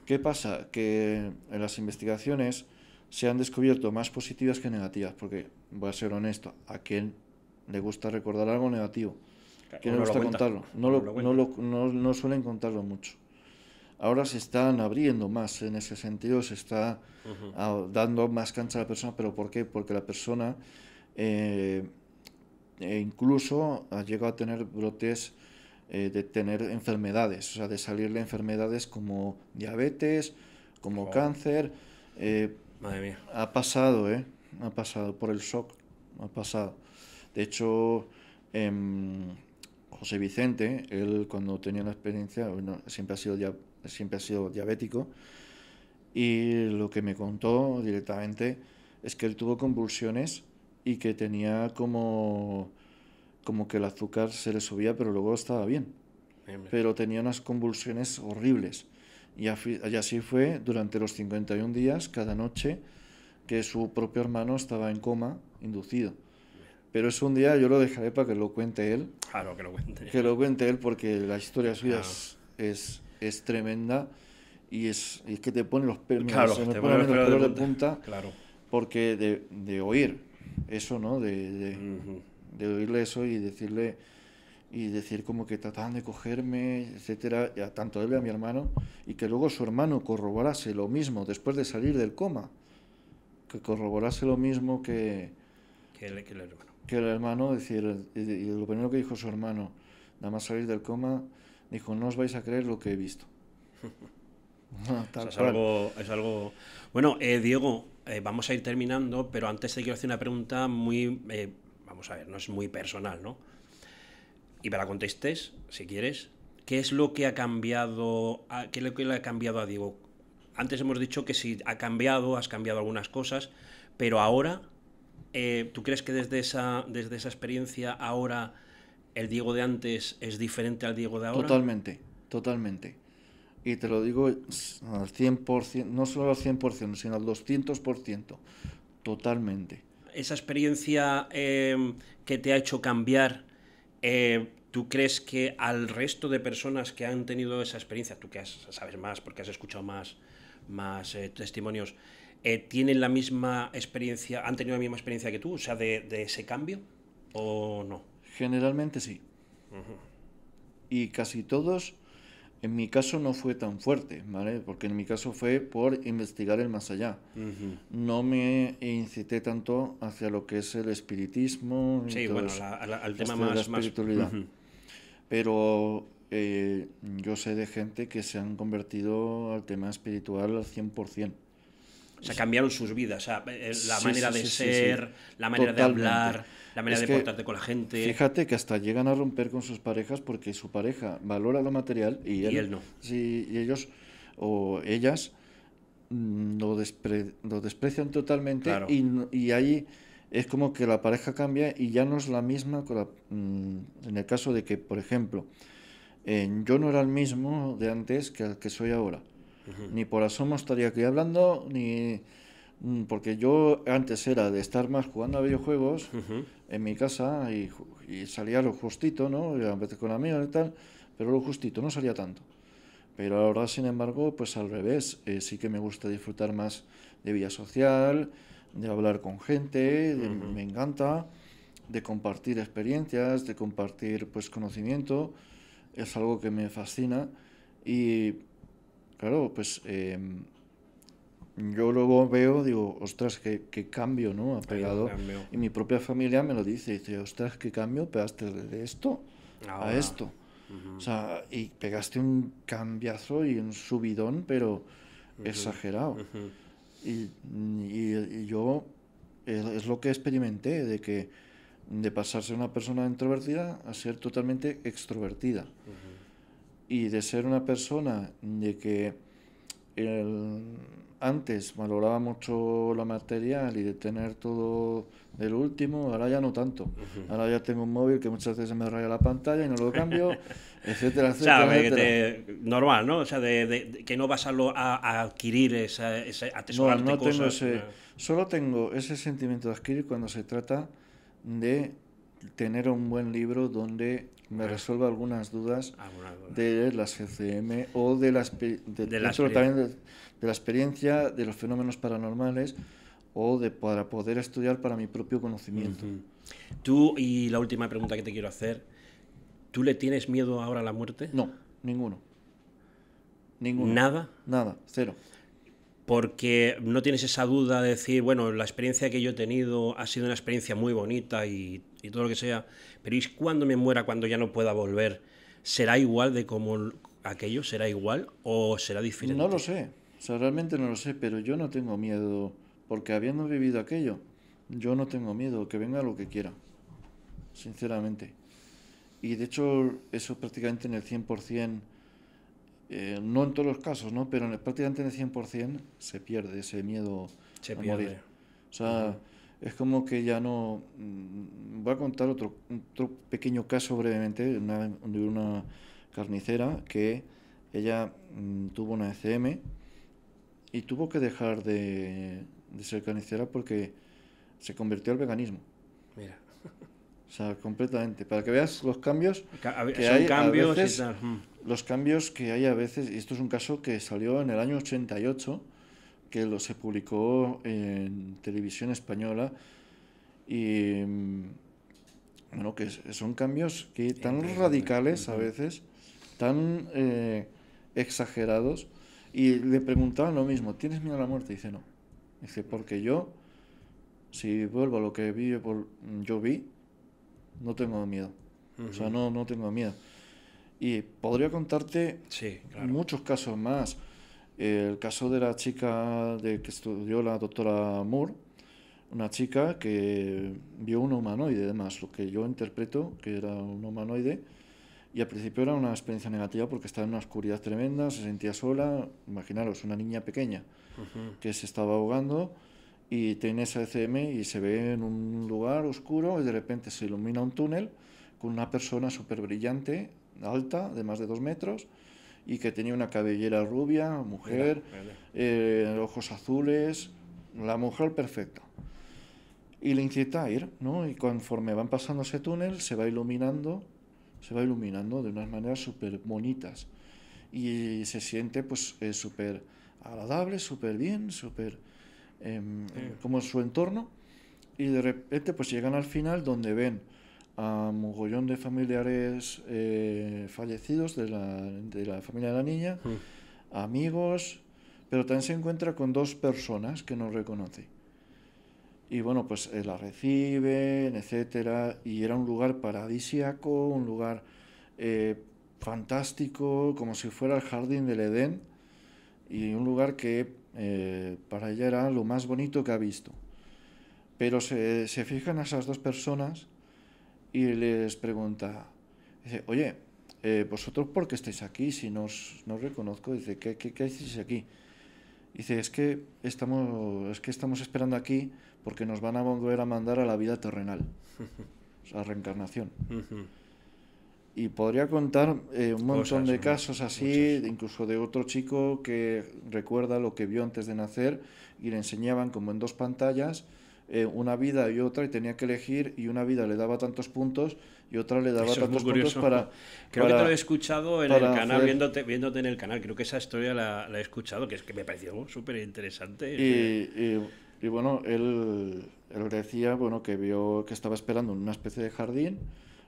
¿Qué pasa? Que en las investigaciones se han descubierto más positivas que negativas, porque, voy a ser honesto, ¿a quién le gusta recordar algo negativo? ¿A quién le gusta contarlo? No suelen contarlo mucho. Ahora se están abriendo más en ese sentido, se está dando más cancha a la persona, ¿pero por qué? Porque la persona incluso ha llegado a tener brotes de tener enfermedades, o sea, de salirle enfermedades como diabetes, como cáncer. Madre mía. Ha pasado por el shock, ha pasado. De hecho, José Vicente, él cuando tenía la experiencia, bueno, siempre ha sido diabético, y lo que me contó directamente es que él tuvo convulsiones y que tenía como que el azúcar se le subía, pero luego estaba bien. Pero tenía unas convulsiones horribles. Y así fue durante los 51 días, cada noche, que su propio hermano estaba en coma, inducido. Pero es un día, yo lo dejaré para que lo cuente él. Claro, que lo cuente. Que lo cuente él, porque la historia suya es tremenda y es que te pone los pelos, se me ponen los pelos de punta, porque de oír eso, ¿no? De oírle eso y decirle y decir como que trataban de cogerme, etcétera, a tanto él y a mi hermano, y que luego su hermano corroborase lo mismo después de salir del coma, que corroborase lo mismo que el hermano, decir, y lo primero que dijo su hermano, nada más salir del coma, dijo: no os vais a creer lo que he visto. Es algo... Bueno, Diego, vamos a ir terminando, pero antes te quiero hacer una pregunta muy... vamos a ver, no es muy personal, ¿no? Y me la contestes, si quieres. ¿Qué es lo que ha cambiado? ¿Qué es lo que le ha cambiado a Diego? Antes hemos dicho que sí, has cambiado algunas cosas, pero ahora, ¿tú crees que desde esa experiencia ahora el Diego de antes es diferente al Diego de ahora? Totalmente. Y te lo digo al 100%, no solo al 100%, sino al 200%. Totalmente. Esa experiencia que te ha hecho cambiar, ¿tú crees que al resto de personas que han tenido esa experiencia, tú que sabes más porque has escuchado más testimonios, tienen la misma experiencia, han tenido la misma experiencia que tú, o sea, de ese cambio, o no? Generalmente sí. Y casi todos, en mi caso no fue tan fuerte, ¿vale? Porque en mi caso fue por investigar el más allá. No me incité tanto hacia lo que es el espiritismo. Sí, bueno, al tema más... la espiritualidad. Pero yo sé de gente que se han convertido al tema espiritual al 100%. O sea, cambiaron sus vidas, o sea, la manera de ser, la manera de hablar, la manera de portarte con la gente. Fíjate que hasta llegan a romper con sus parejas porque su pareja valora lo material y él no. Sí, y ellos o ellas lo desprecian totalmente, claro. Y ahí es como que la pareja cambia y ya no es la misma en el caso de que, por ejemplo, yo no era el mismo de antes que soy ahora. Ni por asomo estaría aquí hablando, ni porque yo antes era de estar más jugando a videojuegos en mi casa y salía lo justito, ¿no? A veces con amigos y tal, pero lo justito, no salía tanto. Pero ahora, sin embargo, pues al revés, sí que me gusta disfrutar más de vida social, de hablar con gente, me encanta, de compartir experiencias, de compartir pues conocimiento, es algo que me fascina y claro, pues yo luego veo, digo, ostras, qué cambio, ¿no? Ha Ha habido un pegado. cambio. Y mi propia familia me lo dice, ostras, qué cambio pegaste de esto a Ahora. esto. O sea, y pegaste un cambiazo y un subidón, pero exagerado. Y, y yo es lo que experimenté, de pasarse de una persona introvertida a ser totalmente extrovertida. Y de ser una persona de que el- antes valoraba mucho lo material y de tener todo del último, ahora ya no tanto. Ahora ya tengo un móvil que muchas veces me raya la pantalla y no lo cambio, etcétera, O sea, etcétera, etcétera. normal, ¿no? O sea, de que no vas a adquirir No, atesorarte no tengo cosas. ese, solo tengo ese sentimiento de adquirir cuando se trata de tener un buen libro donde me resuelva algunas dudas Alguna duda. de las GCM o de De la dentro experiencia. también de la experiencia de los fenómenos paranormales o de para poder estudiar para mi propio conocimiento. Tú, y la última pregunta que te quiero hacer, ¿tú le tienes miedo ahora a la muerte? No, ninguno. Ninguno. ¿Nada? Nada, cero. Porque no tienes esa duda de decir, bueno, la experiencia que yo he tenido ha sido una experiencia muy bonita y todo lo que sea, pero ¿y cuando me muera, cuando ya no pueda volver? ¿Será igual de como aquello? ¿Será igual o será diferente? No lo sé, o sea, realmente no lo sé, pero yo no tengo miedo, porque habiendo vivido aquello, yo no tengo miedo, que venga lo que quiera, sinceramente. Y de hecho, eso prácticamente en el 100%, no en todos los casos, ¿no? Pero prácticamente en el 100% se pierde ese miedo Se a pierde. morir. O sea, es como que ya no... Voy a contar otro pequeño caso brevemente de una carnicera que ella tuvo una ECM y tuvo que dejar de ser carnicera porque se convirtió al veganismo. Mira, O sea, completamente. Para que veas los cambios que son hay a cambios y veces, tal. los cambios que hay a veces, y esto es un caso que salió en el año 88, que se publicó en televisión española, y bueno, que son cambios que tan Increíble. radicales a veces, tan exagerados, y le preguntaban lo mismo, ¿tienes miedo a la muerte? Y dice, no. Dice, porque yo, si vuelvo a lo que yo vi, no tengo miedo. O sea, no tengo miedo. Y podría contarte Sí, claro. muchos casos más. El caso de la chica que estudió la doctora Moore, una chica que vio un humanoide, además, lo que yo interpreto que era un humanoide, y al principio era una experiencia negativa porque estaba en una oscuridad tremenda, se sentía sola, imaginaros, una niña pequeña que se estaba ahogando y tiene esa ECM y se ve en un lugar oscuro y de repente se ilumina un túnel con una persona súper brillante, alta, de más de 2 metros, y que tenía una cabellera rubia, mujer, ojos azules, la mujer perfecta. Y le incita a ir, ¿no? Y conforme van pasando ese túnel se va iluminando de unas maneras súper bonitas. Y se siente pues súper agradable, súper bien, súper como su entorno. Y de repente pues llegan al final donde ven a un mogollón de familiares fallecidos de la familia de la niña, amigos, pero también se encuentra con 2 personas que no reconoce. Y bueno, pues la reciben, etcétera, y era un lugar paradisíaco, un lugar fantástico, como si fuera el jardín del Edén, y un lugar que para ella era lo más bonito que ha visto. Pero se fijan a esas 2 personas y les pregunta, dice, oye, ¿vosotros por qué estáis aquí si no os reconozco? Dice, ¿qué hacéis aquí? Dice, es que estamos esperando aquí porque nos van a volver a mandar a la vida terrenal, o sea, reencarnación. Y podría contar un montón de casos así, incluso de otro chico que recuerda lo que vio antes de nacer y le enseñaban como en 2 pantallas una vida y otra, y tenía que elegir, y una vida le daba tantos puntos y otra le daba Eso es muy tantos puntos curioso. para... Creo que te lo he para, escuchado en el para canal, hacer... viéndote en el canal. Creo que esa historia la he escuchado, que es que me pareció súper interesante. Y, y bueno, él decía, bueno, que vio que estaba esperando en una especie de jardín,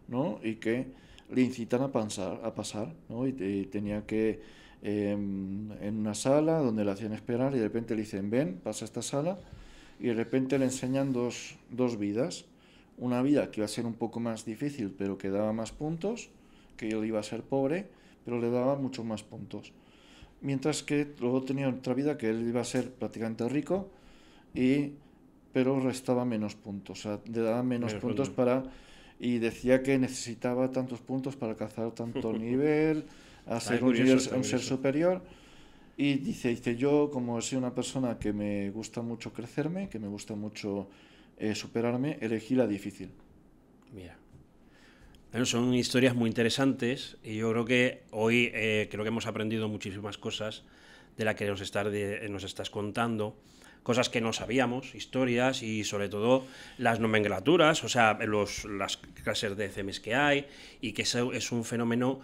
¿no? Y que le incitan a pasar, ¿no? Y tenía que, en una sala donde le hacían esperar, y de repente le dicen, ven, pasa a esta sala, y de repente le enseñan dos vidas. Una vida que iba a ser un poco más difícil, pero que daba más puntos, que él iba a ser pobre, pero le daba muchos más puntos. Mientras que luego tenía otra vida que él iba a ser prácticamente rico, y, pero restaba menos puntos, o sea, le daba menos Menos puntos puntos. para... Y decía que necesitaba tantos puntos para alcanzar tanto nivel, a ser Está un ser curioso. superior. Y dice, yo como soy una persona que me gusta mucho crecerme, que me gusta mucho superarme, elegí la difícil. Mira. Bueno, son historias muy interesantes y yo creo que hoy creo que hemos aprendido muchísimas cosas de las que nos estás contando, cosas que no sabíamos, historias y sobre todo las nomenclaturas, o sea, las clases de CMS que hay y que eso es un fenómeno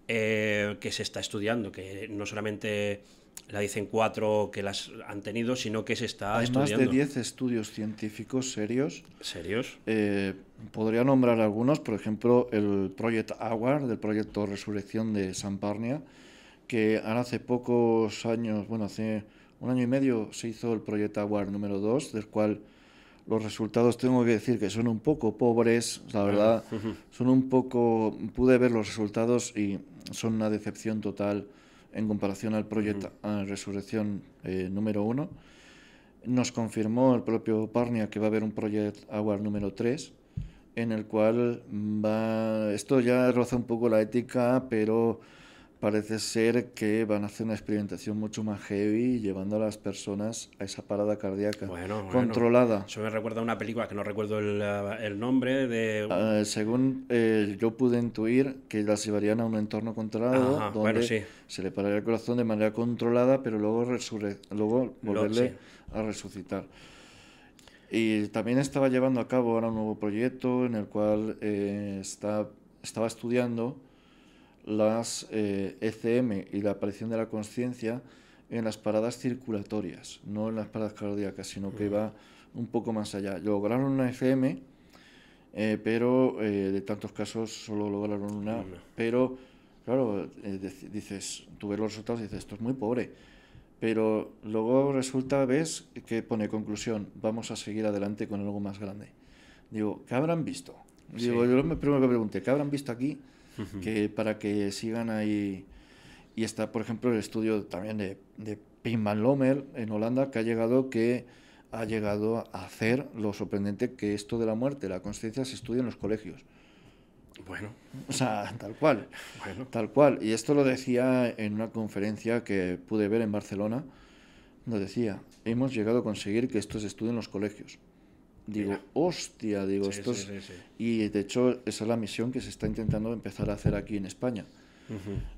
que se está estudiando, que no solamente la dicen 4 que las han tenido, sino que se está Hay más de estudiando. 10 estudios científicos serios. ¿Serios? Podría nombrar algunos, por ejemplo, el Project Award, del proyecto Resurrección de San Parnia, que ahora hace pocos años, bueno, hace un año y medio se hizo el Project Award número 2, del cual los resultados tengo que decir que son un poco pobres, la verdad, son un poco... Pude ver los resultados y son una decepción total en comparación al proyecto Resurrección número 1. Nos confirmó el propio Parnia que va a haber un Project Award número 3, en el cual esto ya roza un poco la ética, pero parece ser que van a hacer una experimentación mucho más heavy, llevando a las personas a esa parada cardíaca controlada. Eso me recuerda a una película que no recuerdo el nombre Según yo pude intuir que las llevarían a un entorno controlado, Ajá, bueno, donde sí. se le pararía el corazón de manera controlada, pero luego, volverle Sí. a resucitar. Y también estaba llevando a cabo ahora un nuevo proyecto en el cual estaba estudiando las ECM y la aparición de la conciencia en las paradas circulatorias, no en las paradas cardíacas, sino que va un poco más allá. Lograron una ECM, pero de tantos casos solo lograron una, pero claro, dices, tú ves los resultados y dices, esto es muy pobre, pero luego resulta, ves que pone conclusión, vamos a seguir adelante con algo más grande. Digo, ¿qué habrán visto? Digo, Sí. yo primero que pregunté, ¿qué habrán visto aquí que para que sigan ahí? Y está, por ejemplo, el estudio también de Pim van Lommel en Holanda, que ha llegado a hacer lo sorprendente que esto de la muerte, la conciencia, se estudia en los colegios. Bueno. O sea, tal cual. Bueno. Tal cual. Y esto lo decía en una conferencia que pude ver en Barcelona. Lo decía, hemos llegado a conseguir que esto se estudie en los colegios. Digo, Mira. hostia, digo, Sí, esto es... Y de hecho, esa es la misión que se está intentando empezar a hacer aquí en España.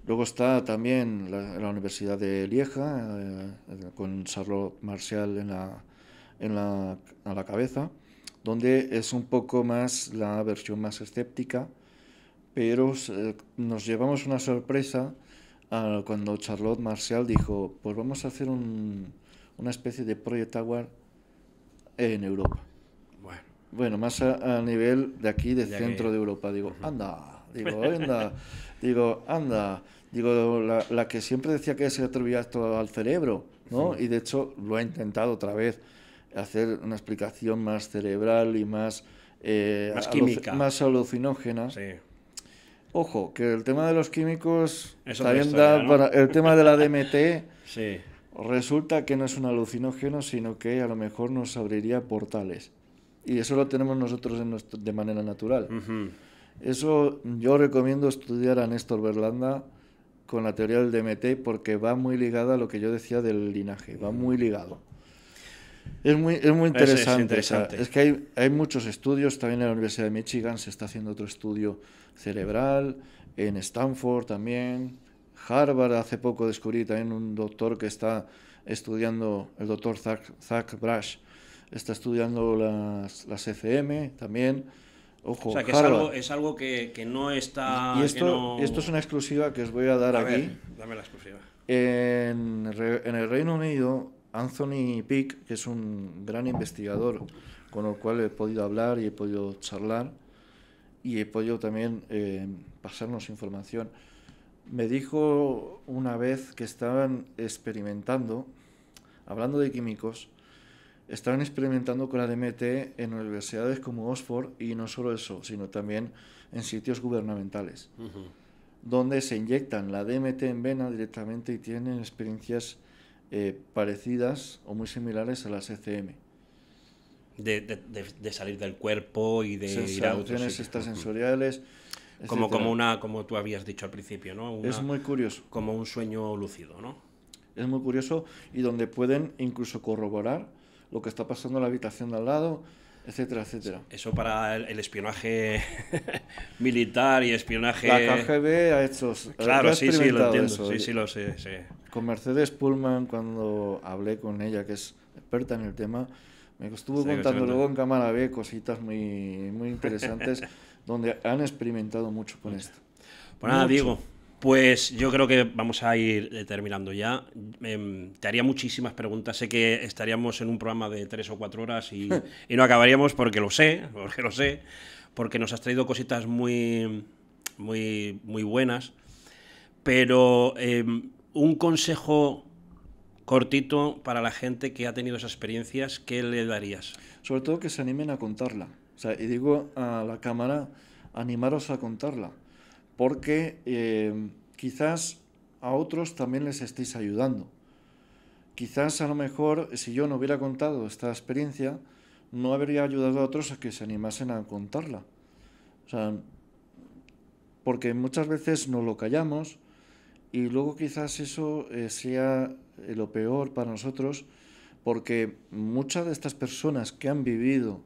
Luego está también la Universidad de Lieja, con Charlotte Martial a la cabeza, donde es un poco más la versión más escéptica, pero nos llevamos una sorpresa cuando Charlotte Martial dijo, pues vamos a hacer una especie de Project Award en Europa. Bueno, más a nivel de aquí, de centro de Europa. Digo, anda, la que siempre decía que se atribuía esto al cerebro, ¿no? Y de hecho lo ha intentado otra vez, hacer una explicación más cerebral y más química. más alucinógena. Sí. Ojo, que el tema de los químicos Es otra también historia, da ¿no? para el tema de la DMT. Sí. Resulta que no es un alucinógeno, sino que a lo mejor nos abriría portales. Y eso lo tenemos nosotros de manera natural. Eso yo recomiendo estudiar a Néstor Berlanda con la teoría del DMT, porque va muy ligada a lo que yo decía del linaje, va muy ligado. Es muy interesante. interesante. Es que hay muchos estudios, también en la Universidad de Michigan se está haciendo otro estudio cerebral, en Stanford también, Harvard hace poco descubrí también un doctor que está estudiando, el doctor Zach Brash, está estudiando las ECM también. Ojo, O sea, que Harvard. es algo que no está... Y que esto, no... esto es una exclusiva que os voy a dar A aquí. ver, dame la exclusiva. En el Reino Unido, Anthony Peake, que es un gran investigador con el cual he podido hablar y he podido charlar y he podido también pasarnos información, me dijo una vez que estaban experimentando, hablando de químicos, estaban experimentando con la DMT en universidades como Oxford, y no solo eso, sino también en sitios gubernamentales, donde se inyectan la DMT en vena directamente y tienen experiencias parecidas o muy similares a las ECM. De salir del cuerpo y de ir a otros Sensaciones sitios. extrasensoriales, Como etcétera. como tú habías dicho al principio, ¿no? Es muy curioso. Como un sueño lúcido, ¿no? Es muy curioso, y donde pueden incluso corroborar lo que está pasando en la habitación de al lado, etcétera, etcétera. Eso para el espionaje militar y espionaje... La KGB ha hecho... Claro, ha sí, lo experimentado entiendo. eso. Sí, lo sé, sí. Con Mercedes Pullman, cuando hablé con ella, que es experta en el tema, me estuvo Sí, contando excelente. luego en cámara B cositas muy interesantes donde han experimentado mucho con esto. Pues nada, Mucho. Diego, pues yo creo que vamos a ir terminando ya. Te haría muchísimas preguntas. Sé que estaríamos en un programa de 3 o 4 horas y no acabaríamos porque lo sé, porque nos has traído cositas muy buenas. Pero un consejo cortito para la gente que ha tenido esas experiencias, ¿qué le darías? Sobre todo que se animen a contarla. O sea, y digo a la cámara, animaros a contarla, porque quizás a otros también les estéis ayudando. Quizás a lo mejor, si yo no hubiera contado esta experiencia, no habría ayudado a otros a que se animasen a contarla. O sea, porque muchas veces nos lo callamos y luego quizás eso sea lo peor para nosotros, porque muchas de estas personas que han vivido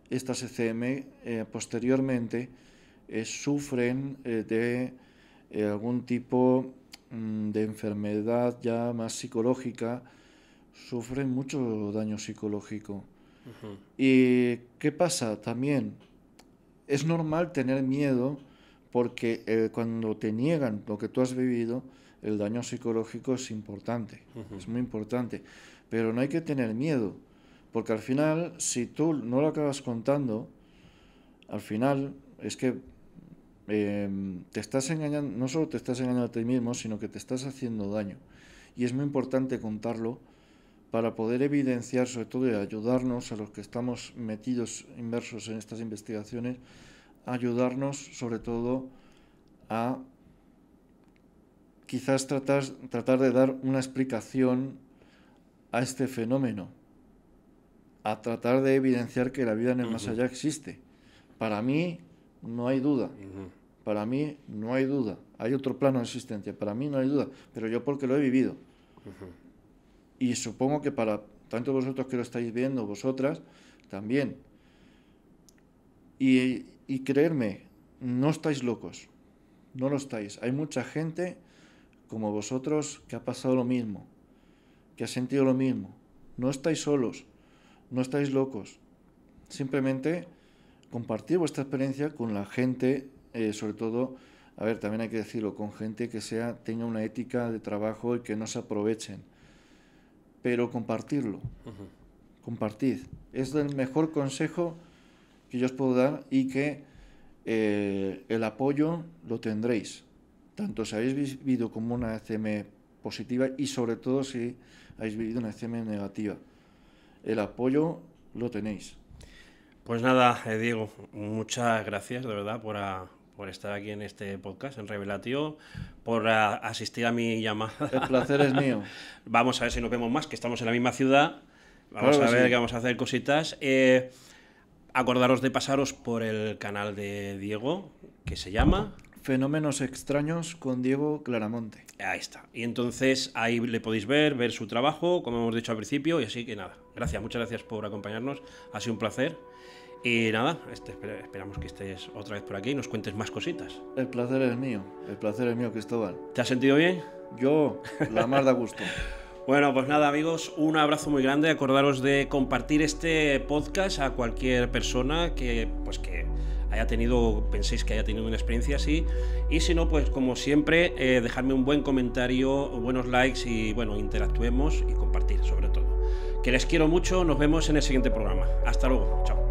estas ECM posteriormente sufren de algún tipo de enfermedad ya más psicológica, sufren mucho daño psicológico. ¿Y qué pasa? También es normal tener miedo, porque cuando te niegan lo que tú has vivido, el daño psicológico es importante, es muy importante, pero no hay que tener miedo, porque al final, si tú no lo acabas contando, al final es que te estás engañando, no solo te estás engañando a ti mismo, sino que te estás haciendo daño. Y es muy importante contarlo para poder evidenciar, sobre todo, y ayudarnos a los que estamos metidos, inmersos en estas investigaciones, ayudarnos sobre todo a quizás tratar de dar una explicación a este fenómeno, a tratar de evidenciar que la vida en el más allá existe. Para mí no hay duda, para mí no hay duda, hay otro plano de existencia, para mí no hay duda, pero yo porque lo he vivido. Y supongo que para tanto vosotros que lo estáis viendo, vosotras también. Y creerme, no estáis locos, no lo estáis. Hay mucha gente como vosotros que ha pasado lo mismo, que ha sentido lo mismo. No estáis solos, no estáis locos. Simplemente compartir vuestra experiencia con la gente, sobre todo, a ver, también hay que decirlo, con gente que tenga una ética de trabajo y que no se aprovechen. Pero compartirlo, compartid. Es el mejor consejo que yo os puedo dar, y que el apoyo lo tendréis, tanto si habéis vivido como una ECM positiva y sobre todo si habéis vivido una ECM negativa. El apoyo lo tenéis. Pues nada, Diego, muchas gracias de verdad por estar aquí en este podcast, en Revelatio, por asistir a mi llamada. El placer es mío. Vamos a ver si nos vemos más, que estamos en la misma ciudad. Vamos Claro a ver sí. que vamos a hacer cositas. Acordaros de pasaros por el canal de Diego, que se llama... Fenómenos extraños con Diego Claramonte. Ahí está. Y entonces ahí le podéis ver su trabajo, como hemos dicho al principio, y así que nada. Gracias, muchas gracias por acompañarnos. Ha sido un placer. Y nada, esperamos que estés otra vez por aquí y nos cuentes más cositas. El placer es mío, Cristóbal. ¿Te has sentido bien? Yo, la más da gusto. Bueno, pues nada, amigos, un abrazo muy grande. Acordaros de compartir este podcast a cualquier persona que haya tenido, penséis que haya tenido una experiencia así. Y si no, pues como siempre, dejadme un buen comentario, buenos likes y bueno, interactuemos y compartir sobre todo. Que les quiero mucho, nos vemos en el siguiente programa. Hasta luego, chao.